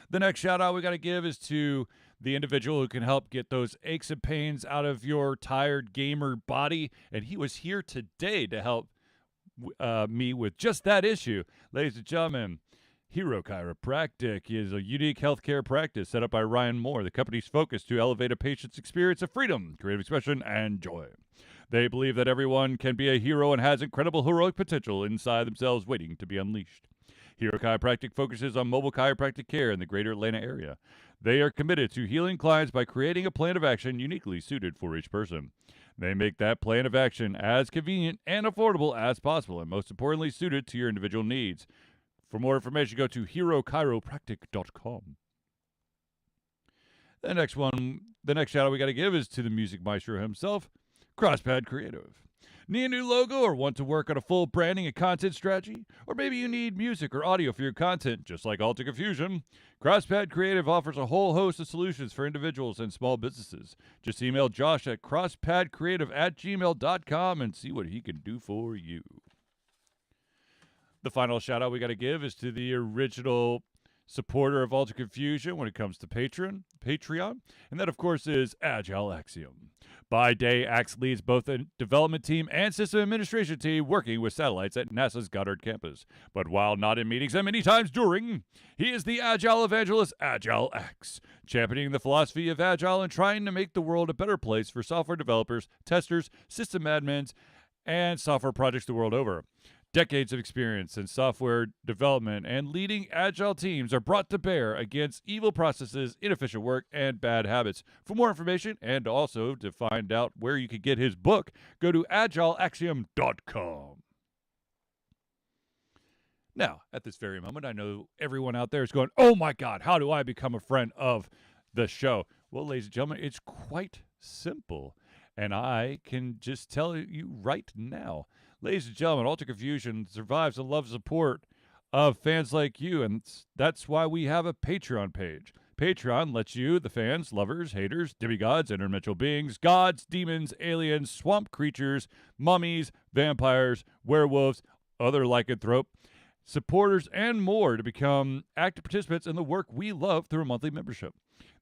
The next shout out we got to give is to the individual who can help get those aches and pains out of your tired gamer body. And he was here today to help me with just that issue. Ladies and gentlemen, Hero Chiropractic is a unique healthcare practice set up by Ryan Moore. The company's focus to elevate a patient's experience of freedom, creative expression, and joy. They believe that everyone can be a hero and has incredible heroic potential inside themselves waiting to be unleashed. Hero Chiropractic focuses on mobile chiropractic care in the greater Atlanta area. They are committed to healing clients by creating a plan of action uniquely suited for each person. They make that plan of action as convenient and affordable as possible, and most importantly, suited to your individual needs. For more information, go to herochiropractic.com. The next shout out we got to give is to the music maestro himself, Crosspad Creative. Need a new logo or want to work on a full branding and content strategy? Or maybe you need music or audio for your content, just like Alta Confusion? CrossPad Creative offers a whole host of solutions for individuals and small businesses. Just email Josh at crosspadcreative@gmail.com and see what he can do for you. The final shout out we got to give is to the original supporter of Alta Confusion when it comes to Patreon, and that, of course, is Agile Axiom. By day, Ax leads both the development team and system administration team working with satellites at NASA's Goddard campus. But while not in meetings and many times during, he is the Agile evangelist, Agile Ax, championing the philosophy of Agile and trying to make the world a better place for software developers, testers, system admins, and software projects the world over. Decades of experience in software development and leading agile teams are brought to bear against evil processes, inefficient work, and bad habits. For more information and also to find out where you can get his book, go to agileaxiom.com. Now, at this very moment, I know everyone out there is going, oh my God, how do I become a friend of the show? Well, ladies and gentlemen, it's quite simple. And I can just tell you right now. Ladies and gentlemen, Alta Confusion survives and loves support of fans like you, and that's why we have a Patreon page. Patreon lets you, the fans, lovers, haters, demigods, interdimensional beings, gods, demons, aliens, swamp creatures, mummies, vampires, werewolves, other lycanthrope, supporters, and more to become active participants in the work we love through a monthly membership.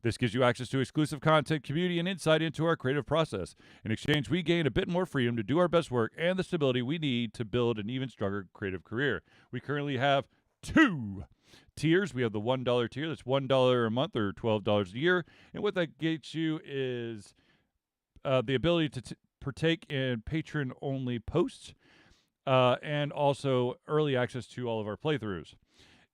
This gives you access to exclusive content, community, and insight into our creative process. In exchange, we gain a bit more freedom to do our best work and the stability we need to build an even stronger creative career. We currently have 2 tiers. We have the $1 tier. That's $1 a month or $12 a year. And what that gets you is the ability to partake in patron-only posts and also early access to all of our playthroughs.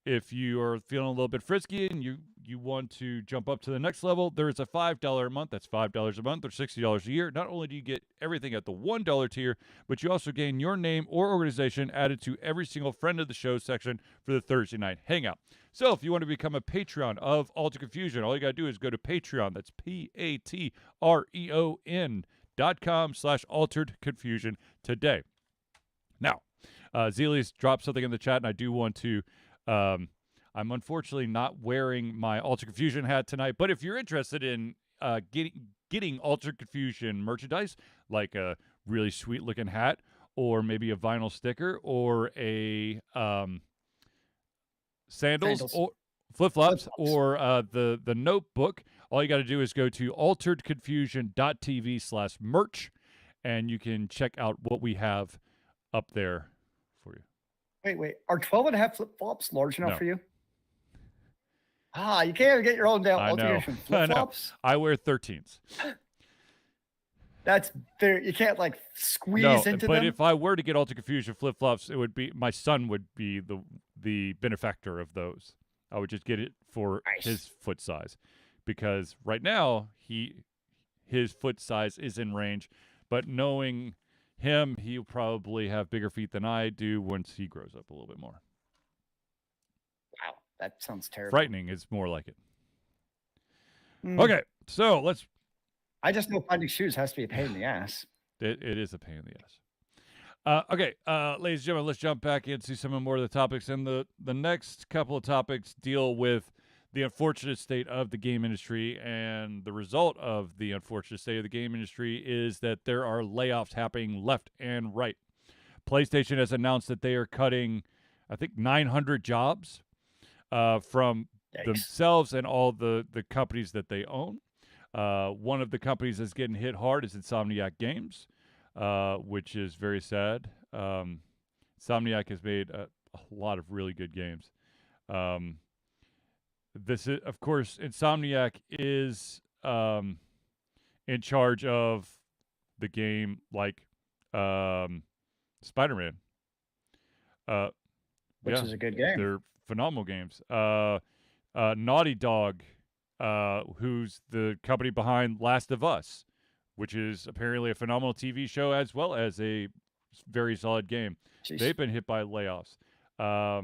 If you are feeling a little bit frisky and you want to jump up to the next level, there is a $5 a month. That's $5 a month or $60 a year. Not only do you get everything at the $1 tier, but you also gain your name or organization added to every single friend of the show section for the Thursday night hangout. So if you want to become a Patreon of Alta Confusion, all you got to do is go to Patreon. That's patreon.com/altered confusion today. Now, Zealeus dropped something in the chat, and I do want to I'm unfortunately not wearing my Alta Confusion hat tonight, but if you're interested in getting Alta Confusion merchandise, like a really sweet looking hat, or maybe a vinyl sticker, or a sandals, or flip-flops, or the notebook, all you got to do is go to alteredconfusion.tv/merch, and you can check out what we have up there for you. Wait. Are 12.5 flip-flops large enough No. for you? You can't even get your own damn I know. altercation flip-flops. I wear 13s. That's fair. You can't like squeeze into them. But if I were to get Alta Confusion flip-flops, it would be my son would be the benefactor of those. I would just get it for his foot size, because right now his foot size is in range, but knowing him, he'll probably have bigger feet than I do once he grows up a little bit more. Wow, that sounds terrible. Frightening is more like it. Okay, so let's. I just know finding shoes has to be a pain in the ass. It is a pain in the ass. Okay, ladies and gentlemen, let's jump back into some more of the topics. And the next couple of topics deal with the unfortunate state of the game industry. And the result of the unfortunate state of the game industry is that there are layoffs happening left and right. PlayStation has announced that they are cutting, I think, 900 jobs from themselves and all the companies that they own. One of the companies that's getting hit hard is Insomniac Games, which is very sad. Insomniac has made a lot of really good games. This is, of course, Insomniac is in charge of the game like Spider-Man. Which is a good game. They're phenomenal games. Naughty Dog, who's the company behind Last of Us, which is apparently a phenomenal TV show as well as a very solid game. Jeez. They've been hit by layoffs. I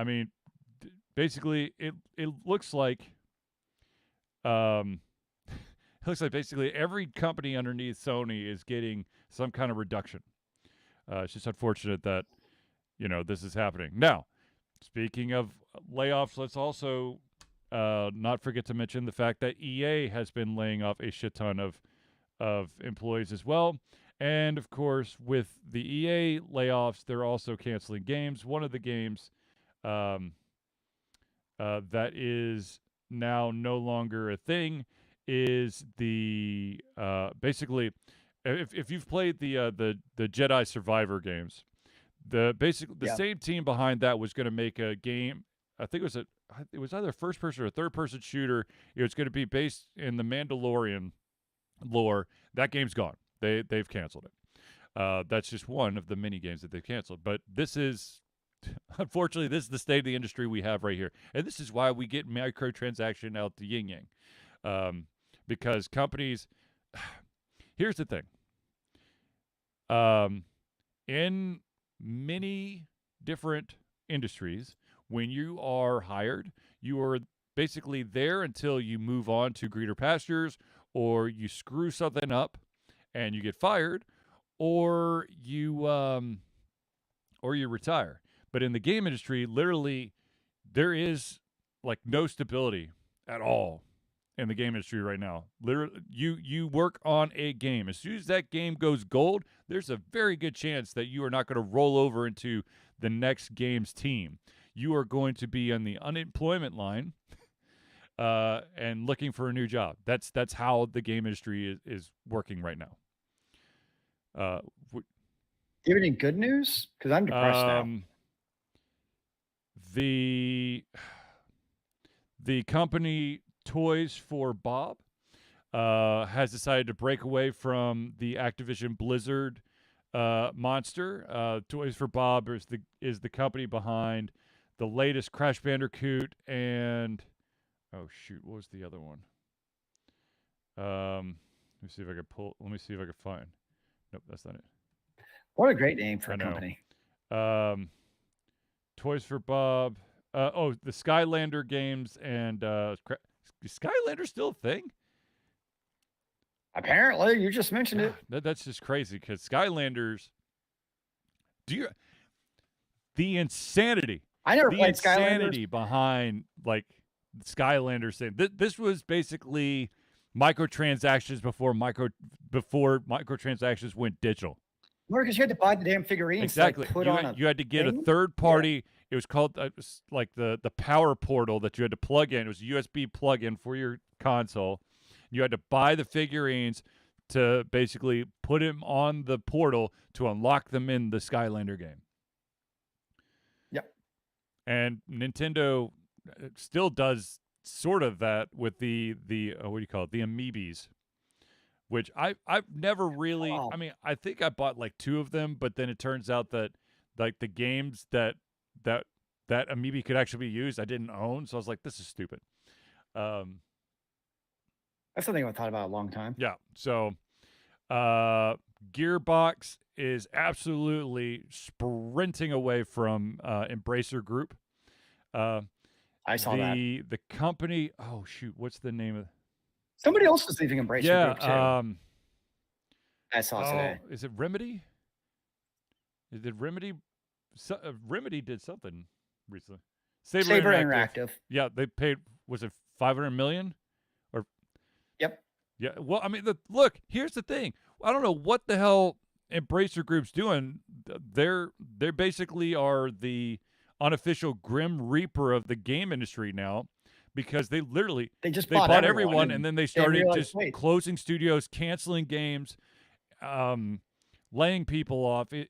mean, basically, it looks like looks like basically every company underneath Sony is getting some kind of reduction. It's just unfortunate that this is happening. Now, speaking of layoffs, let's also not forget to mention the fact that EA has been laying off a shit ton of employees as well. And of course, with the EA layoffs, they're also canceling games. One of the games that is now no longer a thing is the basically, if you've played the Jedi Survivor games, the same team behind that was going to make a game. I think it was either a first person or a third person shooter. It was going to be based in the Mandalorian lore. That game's gone. They've canceled it. That's just one of the mini games that they've canceled. But this is, unfortunately, this is the state of the industry we have right here, and this is why we get microtransaction out the yin yang, because companies. Here's the thing. In many different industries, when you are hired, you are basically there until you move on to greener pastures, or you screw something up and you get fired, or you retire. But in the game industry, literally, there is like no stability at all in the game industry right now. Literally, you work on a game. As soon as that game goes gold, there's a very good chance that you are not going to roll over into the next game's team. You are going to be on the unemployment line and looking for a new job. That's how the game industry is working right now. Do you have any good news? Because I'm depressed now. The company Toys for Bob has decided to break away from the Activision Blizzard monster. Toys for Bob is the company behind the latest Crash Bandicoot and what was the other one? Let me see if I can find. Nope, that's not it. What a great name for a company. Toys for Bob. The Skylander games and is Skylander still a thing? Apparently, you just mentioned it. That's just crazy because Skylanders. The insanity? I never played Skylanders. The insanity behind like Skylanders thing. This was basically microtransactions before microtransactions went digital. Because you had to buy the damn figurines. Exactly. You had to get a third party. Yeah. It was called like the power portal that you had to plug in. It was a USB plug-in for your console. You had to buy the figurines to basically put them on the portal to unlock them in the Skylander game. Yep. And Nintendo still does sort of that with the what do you call it? The Amiibis, which I've never really. Oh. I mean, I think I bought like 2 of them, but then it turns out that like the games that Amiibi could actually be used, I didn't own. So I was like, this is stupid. That's something I've thought about a long time. Yeah. So Gearbox is absolutely sprinting away from Embracer Group. I saw that. The company, what's the name of somebody else was leaving Embracer Group too. I saw today. Is it Remedy? Remedy did something recently. Saber Interactive. Yeah, they paid, was it $500 million? Yep. Yeah. Well, I mean, look, here's the thing. I don't know what the hell Embracer Group's doing. They basically are the unofficial Grim Reaper of the game industry now, because they bought everyone and then they started closing studios, canceling games, laying people off. If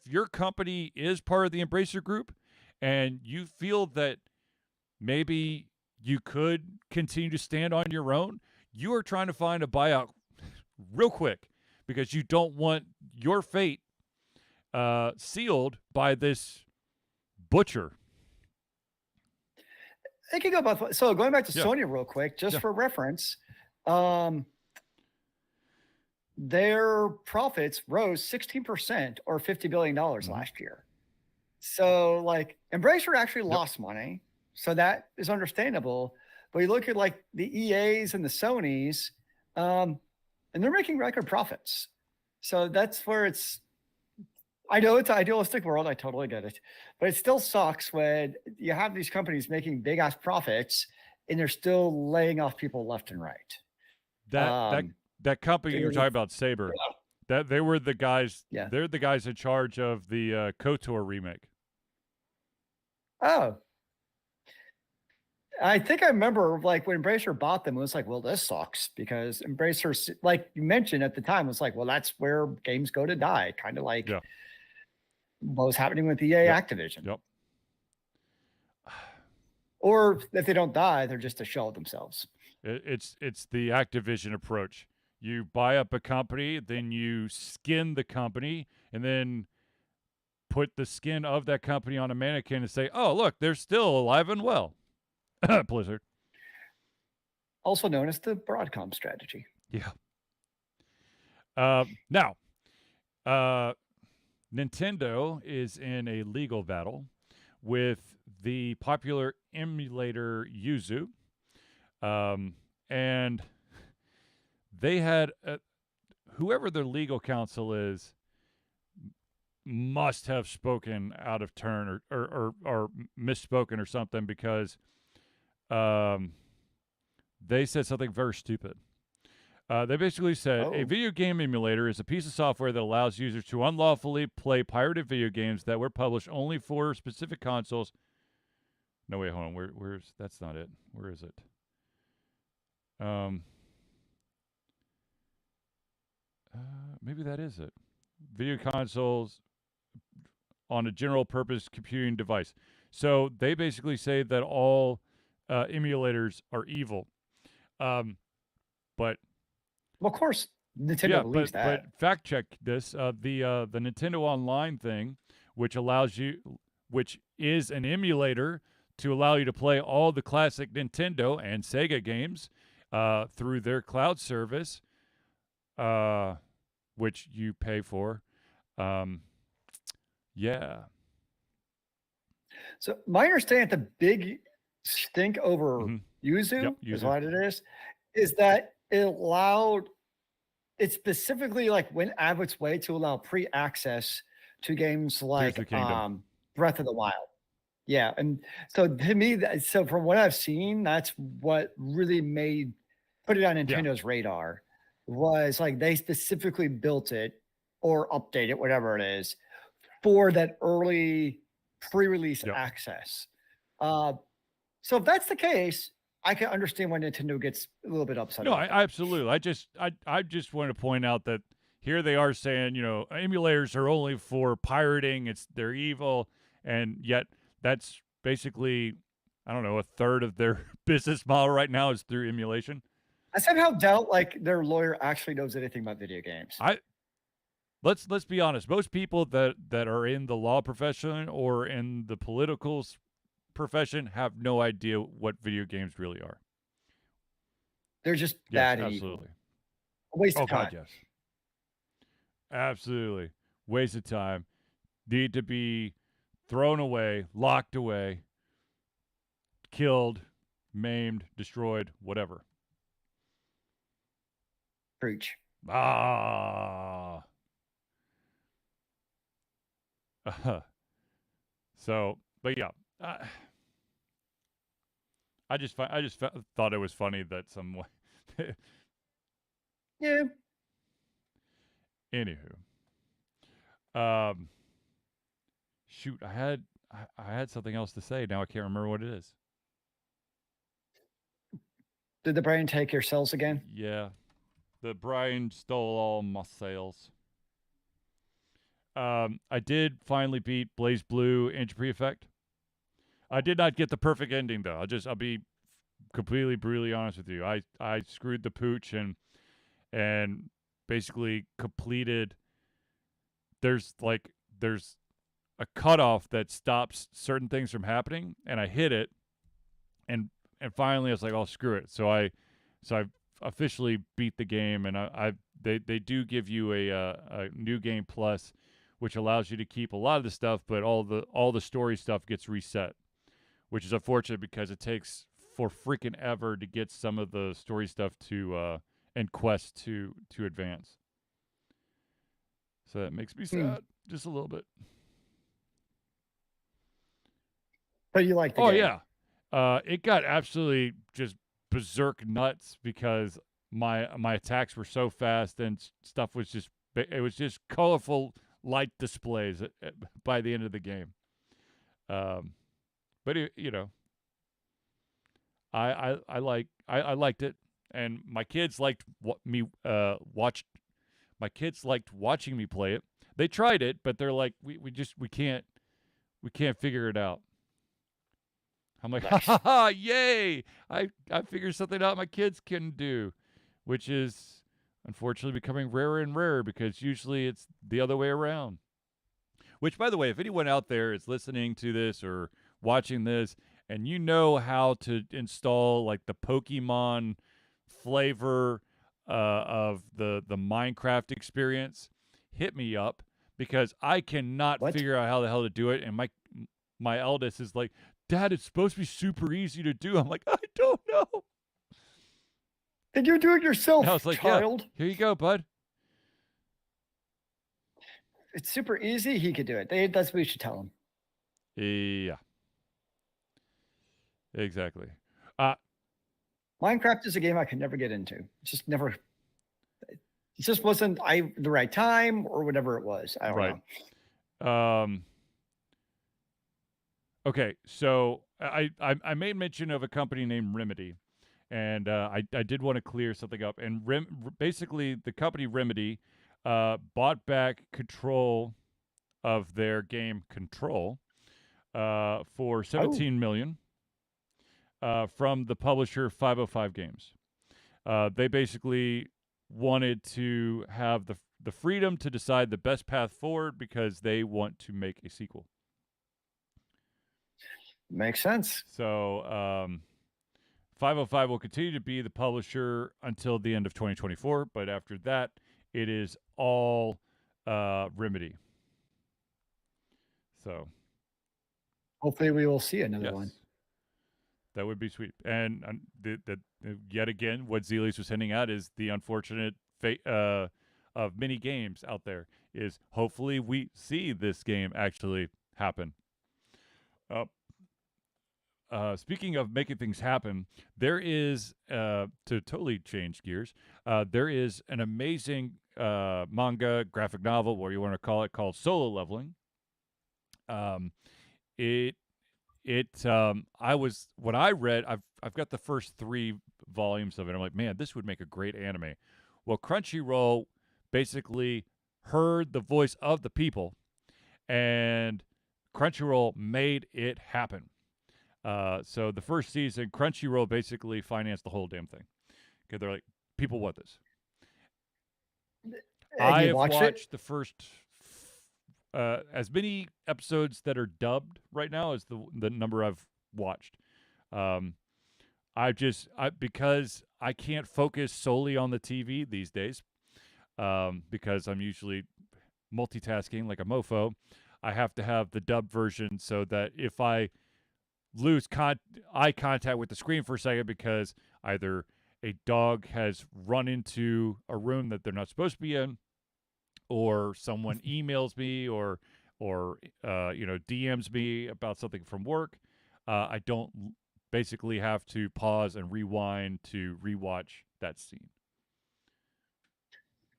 your company is part of the Embracer Group and you feel that maybe you could continue to stand on your own, you are trying to find a buyout real quick because you don't want your fate sealed by this butcher. It can go both ways. So going back to Sony real quick, just for reference, their profits rose 16% or $50 billion last year. So like Embracer actually lost money. So that is understandable. But you look at like the EAs and the Sonys, and they're making record profits. So that's where it's. I know it's an idealistic world. I totally get it, but it still sucks when you have these companies making big ass profits and they're still laying off people left and right. That that Um, that company you were talking about, Saber, that they were the guys. yeah. They're the guys in charge of the KOTOR remake. Oh, I think I remember like when Embracer bought them, it was like, well, this sucks because Embracer, like you mentioned at the time, was like, well, that's where games go to die, kind of like Yeah. what was happening with EA Yep. Activision. Yep. Or if they don't die, they're just a shell of themselves. It's the Activision approach. You buy up a company, then you skin the company, and then put the skin of that company on a mannequin and say, "Oh, look, they're still alive and well." Blizzard. Also known as the Broadcom strategy. Yeah. Now, Nintendo is in a legal battle with the popular emulator Yuzu. And they had whoever their legal counsel is must have spoken out of turn or misspoken or something because they said something very stupid. They basically said a video game emulator is a piece of software that allows users to unlawfully play pirated video games that were published only for specific consoles. No, wait, hold on. Where's that's not it. Where is it? Maybe that is it. Video consoles on a general purpose computing device. So they basically say that all emulators are evil. But well, of course, Nintendo believes that. But fact check this: the Nintendo Online thing, which is an emulator to allow you to play all the classic Nintendo and Sega games through their cloud service, which you pay for. Yeah. So my understanding, the big stink over Yuzu is what it is that it specifically like went out of its way to allow pre-access to games like Breath of the Wild. Yeah, and so to me, so from what I've seen, that's what really put it on Nintendo's radar. Was like they specifically built it or updated whatever it is for that early pre-release access. So if that's the case, I can understand why Nintendo gets a little bit upset. No, absolutely. I just want to point out that here they are saying, emulators are only for pirating. They're evil, and yet that's basically, I don't know, a third of their business model right now is through emulation. I somehow doubt like their lawyer actually knows anything about video games. Let's be honest. Most people that are in the law profession or in the political profession have no idea what video games really are. They're just bad and absolutely. Evil. A waste of time. God, yes. Absolutely. Waste of time. Need to be thrown away, locked away, killed, maimed, destroyed, whatever. Preach. So, but yeah, I just thought it was funny that some. Yeah. Anywho, shoot, I had something else to say. Now I can't remember what it is. Did the brain take your cells again? Yeah, the brain stole all my cells. I did finally beat Blaze Blue Entropy Effect. I did not get the perfect ending though. I'll be completely brutally honest with you. I screwed the pooch and basically completed. There's a cutoff that stops certain things from happening, and I hit it, and finally I was like, oh, screw it. So I officially beat the game, and they do give you a new game plus, which allows you to keep a lot of the stuff, but all the story stuff gets reset, which is unfortunate because it takes for freaking ever to get some of the story stuff to and quests to advance. So that makes me sad just a little bit. But you like the Oh game. yeah, it got absolutely just berserk nuts because my attacks were so fast and stuff was just colorful light displays by the end of the game. But you know, I liked it, and my kids liked My kids liked watching me play it. They tried it, but they're like, we can't figure it out. I'm like, ha Nice. ha ha, yay! I figured something out my kids can do, which is unfortunately becoming rarer and rarer because usually it's the other way around. Which, by the way, if anyone out there is listening to this or watching this and you know how to install like the Pokemon flavor of the Minecraft experience, hit me up because I cannot What? figure out how the hell to do it. And my eldest is like, Dad, it's supposed to be super easy to do. I'm like, I don't know. Did you do it yourself, And I was like, child? yeah, here you go, bud. It's super easy. He could do it. That's what we should tell him. Yeah. Exactly. Minecraft is a game I could never get into. Just never. It just wasn't the right time or whatever it was. I don't know. Okay, so I made mention of a company named Remedy, and I did want to clear something up. And basically, the company Remedy bought back control of their game Control for $17 million from the publisher 505 Games. They basically wanted to have the freedom to decide the best path forward because they want to make a sequel. Makes sense. So 505 will continue to be the publisher until the end of 2024, but after that, it is all Remedy. So hopefully we will see another one. That would be sweet. And yet again, what Zealeus was hinting at is the unfortunate fate of many games out there is hopefully we see this game actually happen. Speaking of making things happen, there is, to totally change gears, there is an amazing manga, graphic novel, whatever you want to call it, called Solo Leveling. When I read, I've got the first 3 volumes of it. I'm like, man, this would make a great anime. Well, Crunchyroll basically heard the voice of the people, and Crunchyroll made it happen. So the first season, Crunchyroll basically financed the whole damn thing. Okay, they're like, people want this. I have watched the first as many episodes that are dubbed right now as the number I've watched. Because I can't focus solely on the TV these days, because I'm usually multitasking like a mofo. I have to have the dub version so that if I lose eye contact with the screen for a second because either a dog has run into a room that they're not supposed to be in, or someone emails me or DMs me about something from work, I don't basically have to pause and rewind to rewatch that scene.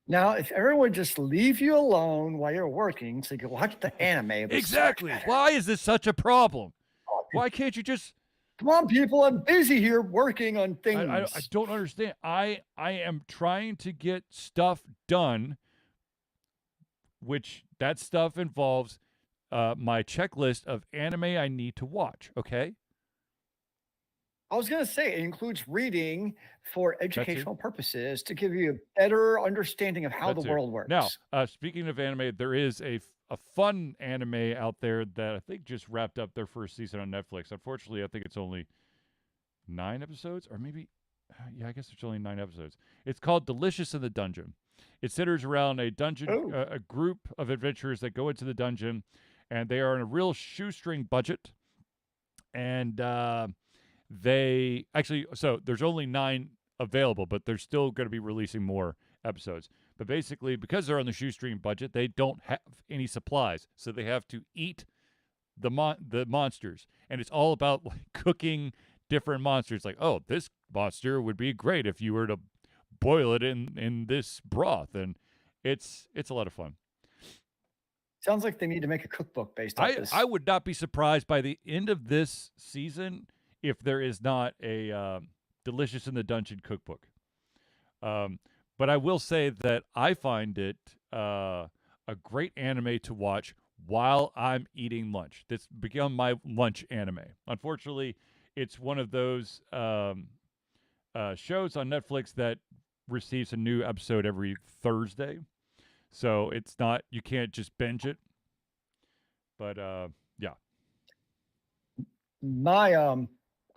Now, if everyone would just leave you alone while you're working so you can watch the anime. Exactly. Why is this such a problem? Why can't you just... Come on, people. I'm busy here working on things. I don't understand. I am trying to get stuff done, which that stuff involves my checklist of anime I need to watch, okay? I was going to say it includes reading for educational purposes to give you a better understanding of how the world works. Now, speaking of anime, there is a fun anime out there that I think just wrapped up their first season on Netflix. Unfortunately, I think it's only 9 episodes, or maybe, I guess it's only 9 episodes. It's called Delicious in the Dungeon. It centers around a dungeon, a group of adventurers that go into the dungeon, and they are on a real shoestring budget. And they actually, so there's only 9 available, but they're still going to be releasing more episodes. But basically, because they're on the shoestring budget, they don't have any supplies, so they have to eat the monsters, and it's all about like cooking different monsters. Like, oh, this monster would be great if you were to boil it in this broth, and it's a lot of fun. Sounds like they need to make a cookbook based off this. I would not be surprised by the end of this season if there is not a Delicious in the Dungeon cookbook. But I will say that I find it a great anime to watch while I'm eating lunch. That's become my lunch anime. Unfortunately, it's one of those shows on Netflix that receives a new episode every Thursday. So it's not, you can't just binge it. But yeah.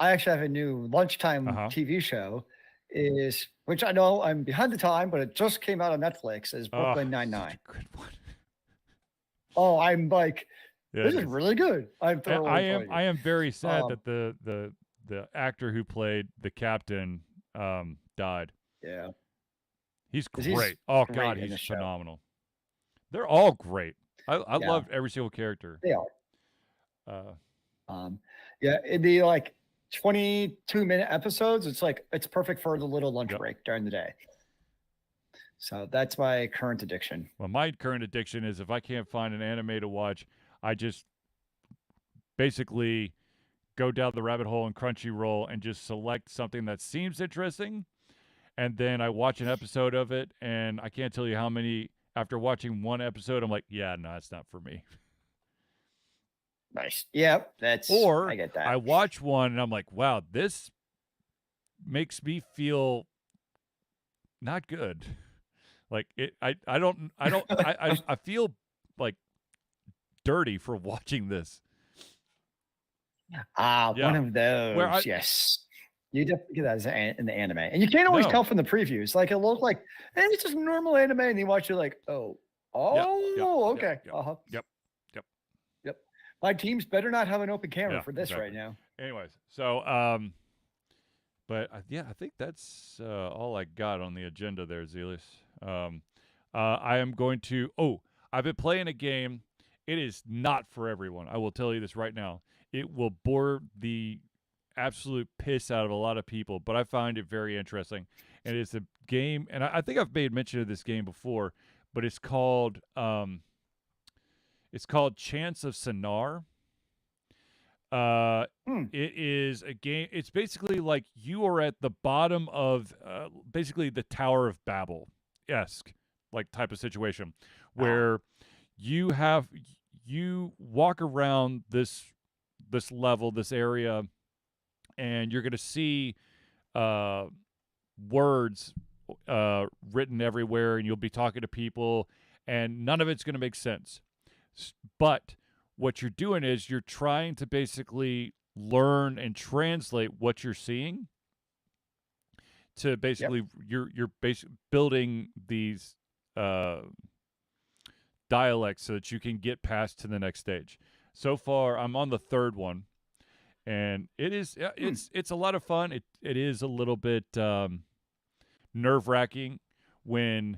I actually have a new lunchtime TV show, which I know I'm behind the time, but it just came out on Netflix, is Brooklyn Nine-Nine. Such a good one. Oh, I'm like, Yeah, this is really good. I am very sad that the actor who played the captain died. Yeah. He's great. Oh God, he's phenomenal. They're all great. I loved every single character. They are. Yeah, it'd be like 22-minute episodes. It's perfect for the little lunch break during the day. So that's my current addiction. Well, my current addiction is if I can't find an anime to watch, I just basically go down the rabbit hole in Crunchyroll and just select something that seems interesting, and then I watch an episode of it, and I can't tell you how many. After watching one episode, I'm like, yeah, no, it's not for me. Nice. Yep, I get that. I watch one and I'm like, wow, this makes me feel not good. Like I feel like dirty for watching this. One of those. Yes. You definitely get that in the anime. And you can't always tell from the previews. Like, it looks like, it's just normal anime, and you watch it like, okay. Yep. My teams better not have an open camera for this right now. Anyways, so, but I think that's all I got on the agenda there, Zealeus. I am going to, I've been playing a game. It is not for everyone. I will tell you this right now. It will bore the absolute piss out of a lot of people, but I find it very interesting. And it's a game, and I think I've made mention of this game before, but it's called Chance of Sonar. It is a game. It's basically like you are at the bottom of basically the Tower of Babel-esque like type of situation, where you walk around this level, this area, and you're going to see words written everywhere, and you'll be talking to people, and none of it's going to make sense. But what you're doing is you're trying to basically learn and translate what you're seeing to basically you're building these dialects so that you can get past to the next stage. So far, I'm on the third one. And it is it's a lot of fun. It is a little bit nerve-wracking when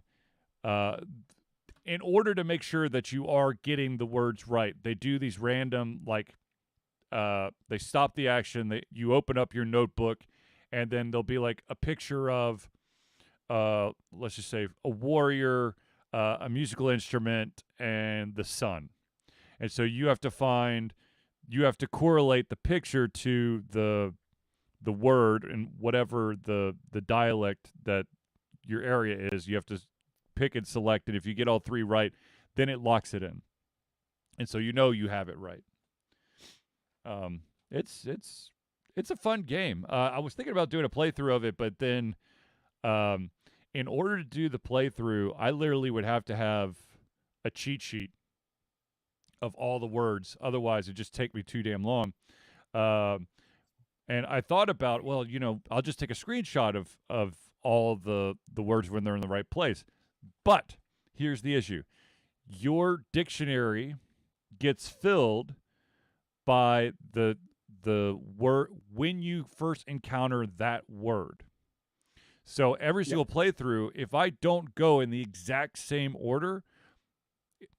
in order to make sure that you are getting the words right, they do these random they stop the action, you open up your notebook, and then there'll be like a picture of let's just say a warrior, a musical instrument, and the sun. And so you have to correlate the picture to the word and whatever the dialect that your area is. You have to pick and select, and if you get all three right, then it locks it in. And so you have it right. It's a fun game. I was thinking about doing a playthrough of it, but then in order to do the playthrough, I literally would have to have a cheat sheet of all the words. Otherwise, it'd just take me too damn long. And I thought about, well, I'll just take a screenshot of all the words when they're in the right place. But here's the issue. Your dictionary gets filled by the the word when you first encounter that word. So every single playthrough, if I don't go in the exact same order,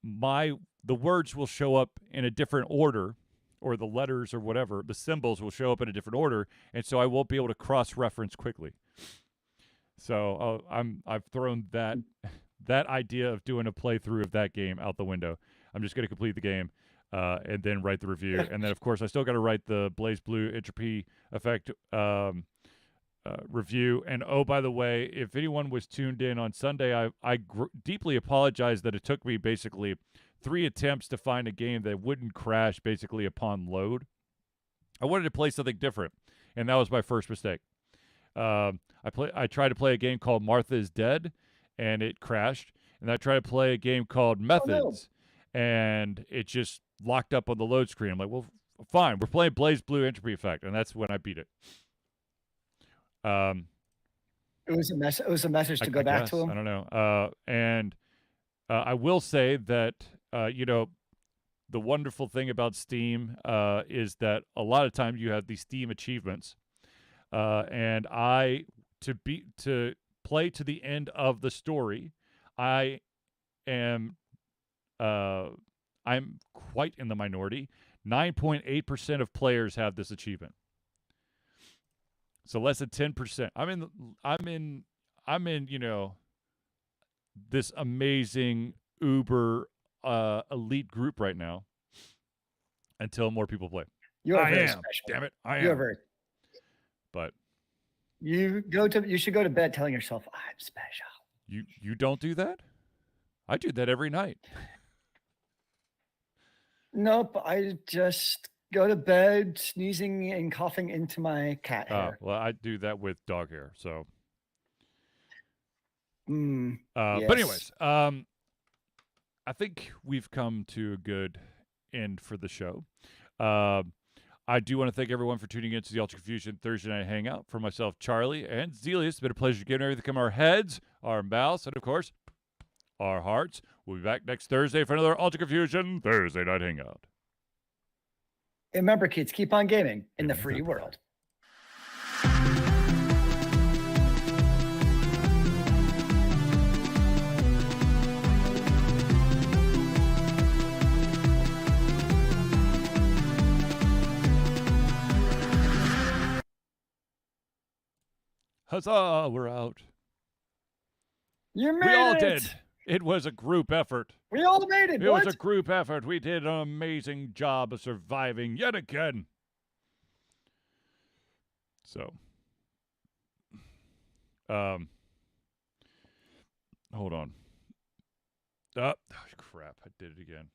the words will show up in a different order, or the letters or whatever, the symbols will show up in a different order, and so I won't be able to cross-reference quickly. So I've thrown that idea of doing a playthrough of that game out the window. I'm just going to complete the game and then write the review, and then of course I still got to write the Blaze Blue entropy effect review. And oh, by the way, if anyone was tuned in on Sunday, I deeply apologize that it took me basically 3 attempts to find a game that wouldn't crash basically upon load. I wanted to play something different, and that was my first mistake. I tried to play a game called Martha is Dead, and it crashed. And I tried to play a game called Methods, and it just locked up on the load screen. I'm like, well, fine, we're playing Blaze Blue entropy effect, and that's when I beat it. It was a message to go back to him. I don't know. And I will say that the wonderful thing about Steam is that a lot of times you have these Steam achievements, and to play to the end of the story, I'm quite in the minority. 9.8% of players have this achievement. So less than 10%. I'm in, this amazing uber elite group right now until more people play. You are very special. Damn it. I am. You're very. But you should go to bed telling yourself, I'm special. You don't do that? I do that every night. Nope. I just go to bed sneezing and coughing into my cat hair. Well, I do that with dog hair. So. Yes. But anyways, I think we've come to a good end for the show. I do want to thank everyone for tuning in to the Ultra Confusion Thursday Night Hangout. For myself, Charlie, and Zealeus, it's been a pleasure getting everything from our heads, our mouths, and of course, our hearts. We'll be back next Thursday for another Ultra Confusion Thursday Night Hangout. And remember, kids, keep on gaming in the free world. Huzzah, we're out. You made We all it. did. It was a group effort. We all made it. It was a group effort. We did an amazing job of surviving yet again. So, hold on. Oh, crap. I did it again.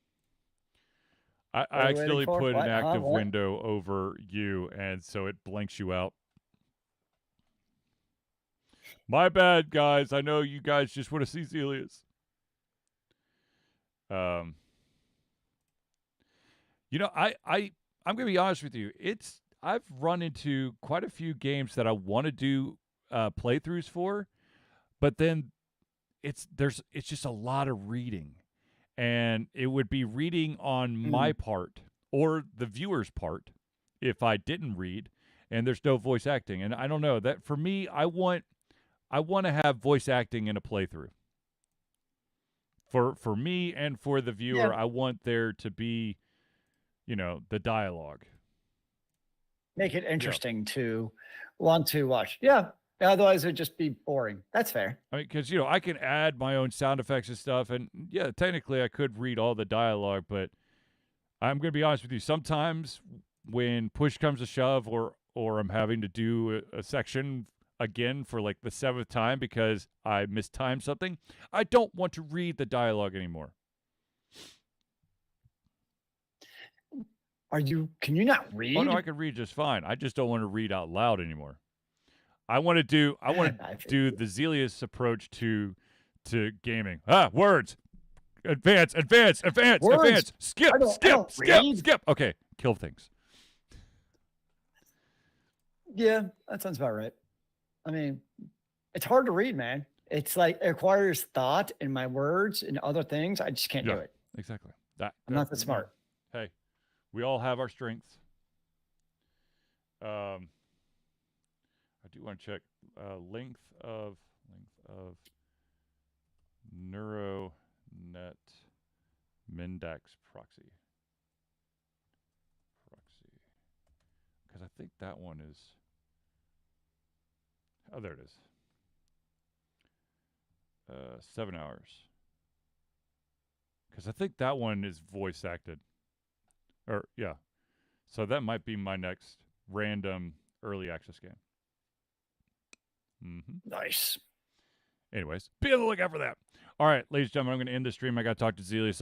I accidentally put an active window over you, and so it blanks you out. My bad, guys. I know you guys just want to see Zealeus. I'm going to be honest with you. I've run into quite a few games that I want to do playthroughs for, but then it's just a lot of reading, and it would be reading on my part or the viewer's part if I didn't read, and there's no voice acting. And I don't know that for me, I want to have voice acting in a playthrough. For me and for the viewer, I want there to be, the dialogue. Make it interesting to want to watch. Yeah. Otherwise, it'd just be boring. That's fair. I mean, because, I can add my own sound effects and stuff. And, yeah, technically I could read all the dialogue. But I'm going to be honest with you. Sometimes when push comes to shove or I'm having to do a section again for like the 7th time because I mistimed something, I don't want to read the dialogue anymore. Can you not read? Oh no, I can read just fine. I just don't want to read out loud anymore. I want to do the Zealeus approach to gaming. Words. Advance. Words. Skip. Okay, kill things. Yeah, that sounds about right. I mean, it's hard to read, man. It's like it requires thought in my words and other things. I just can't do it. Exactly. I'm not that smart. Hey, we all have our strengths. I do want to check length of neuronet Mindax proxy. Because I think that one is. Oh, there it is. 7 hours. Because I think that one is voice acted. Or, yeah. So that might be my next random early access game. Nice. Anyways, be on the lookout for that. All right, ladies and gentlemen, I'm going to end the stream. I got to talk to Zealeus.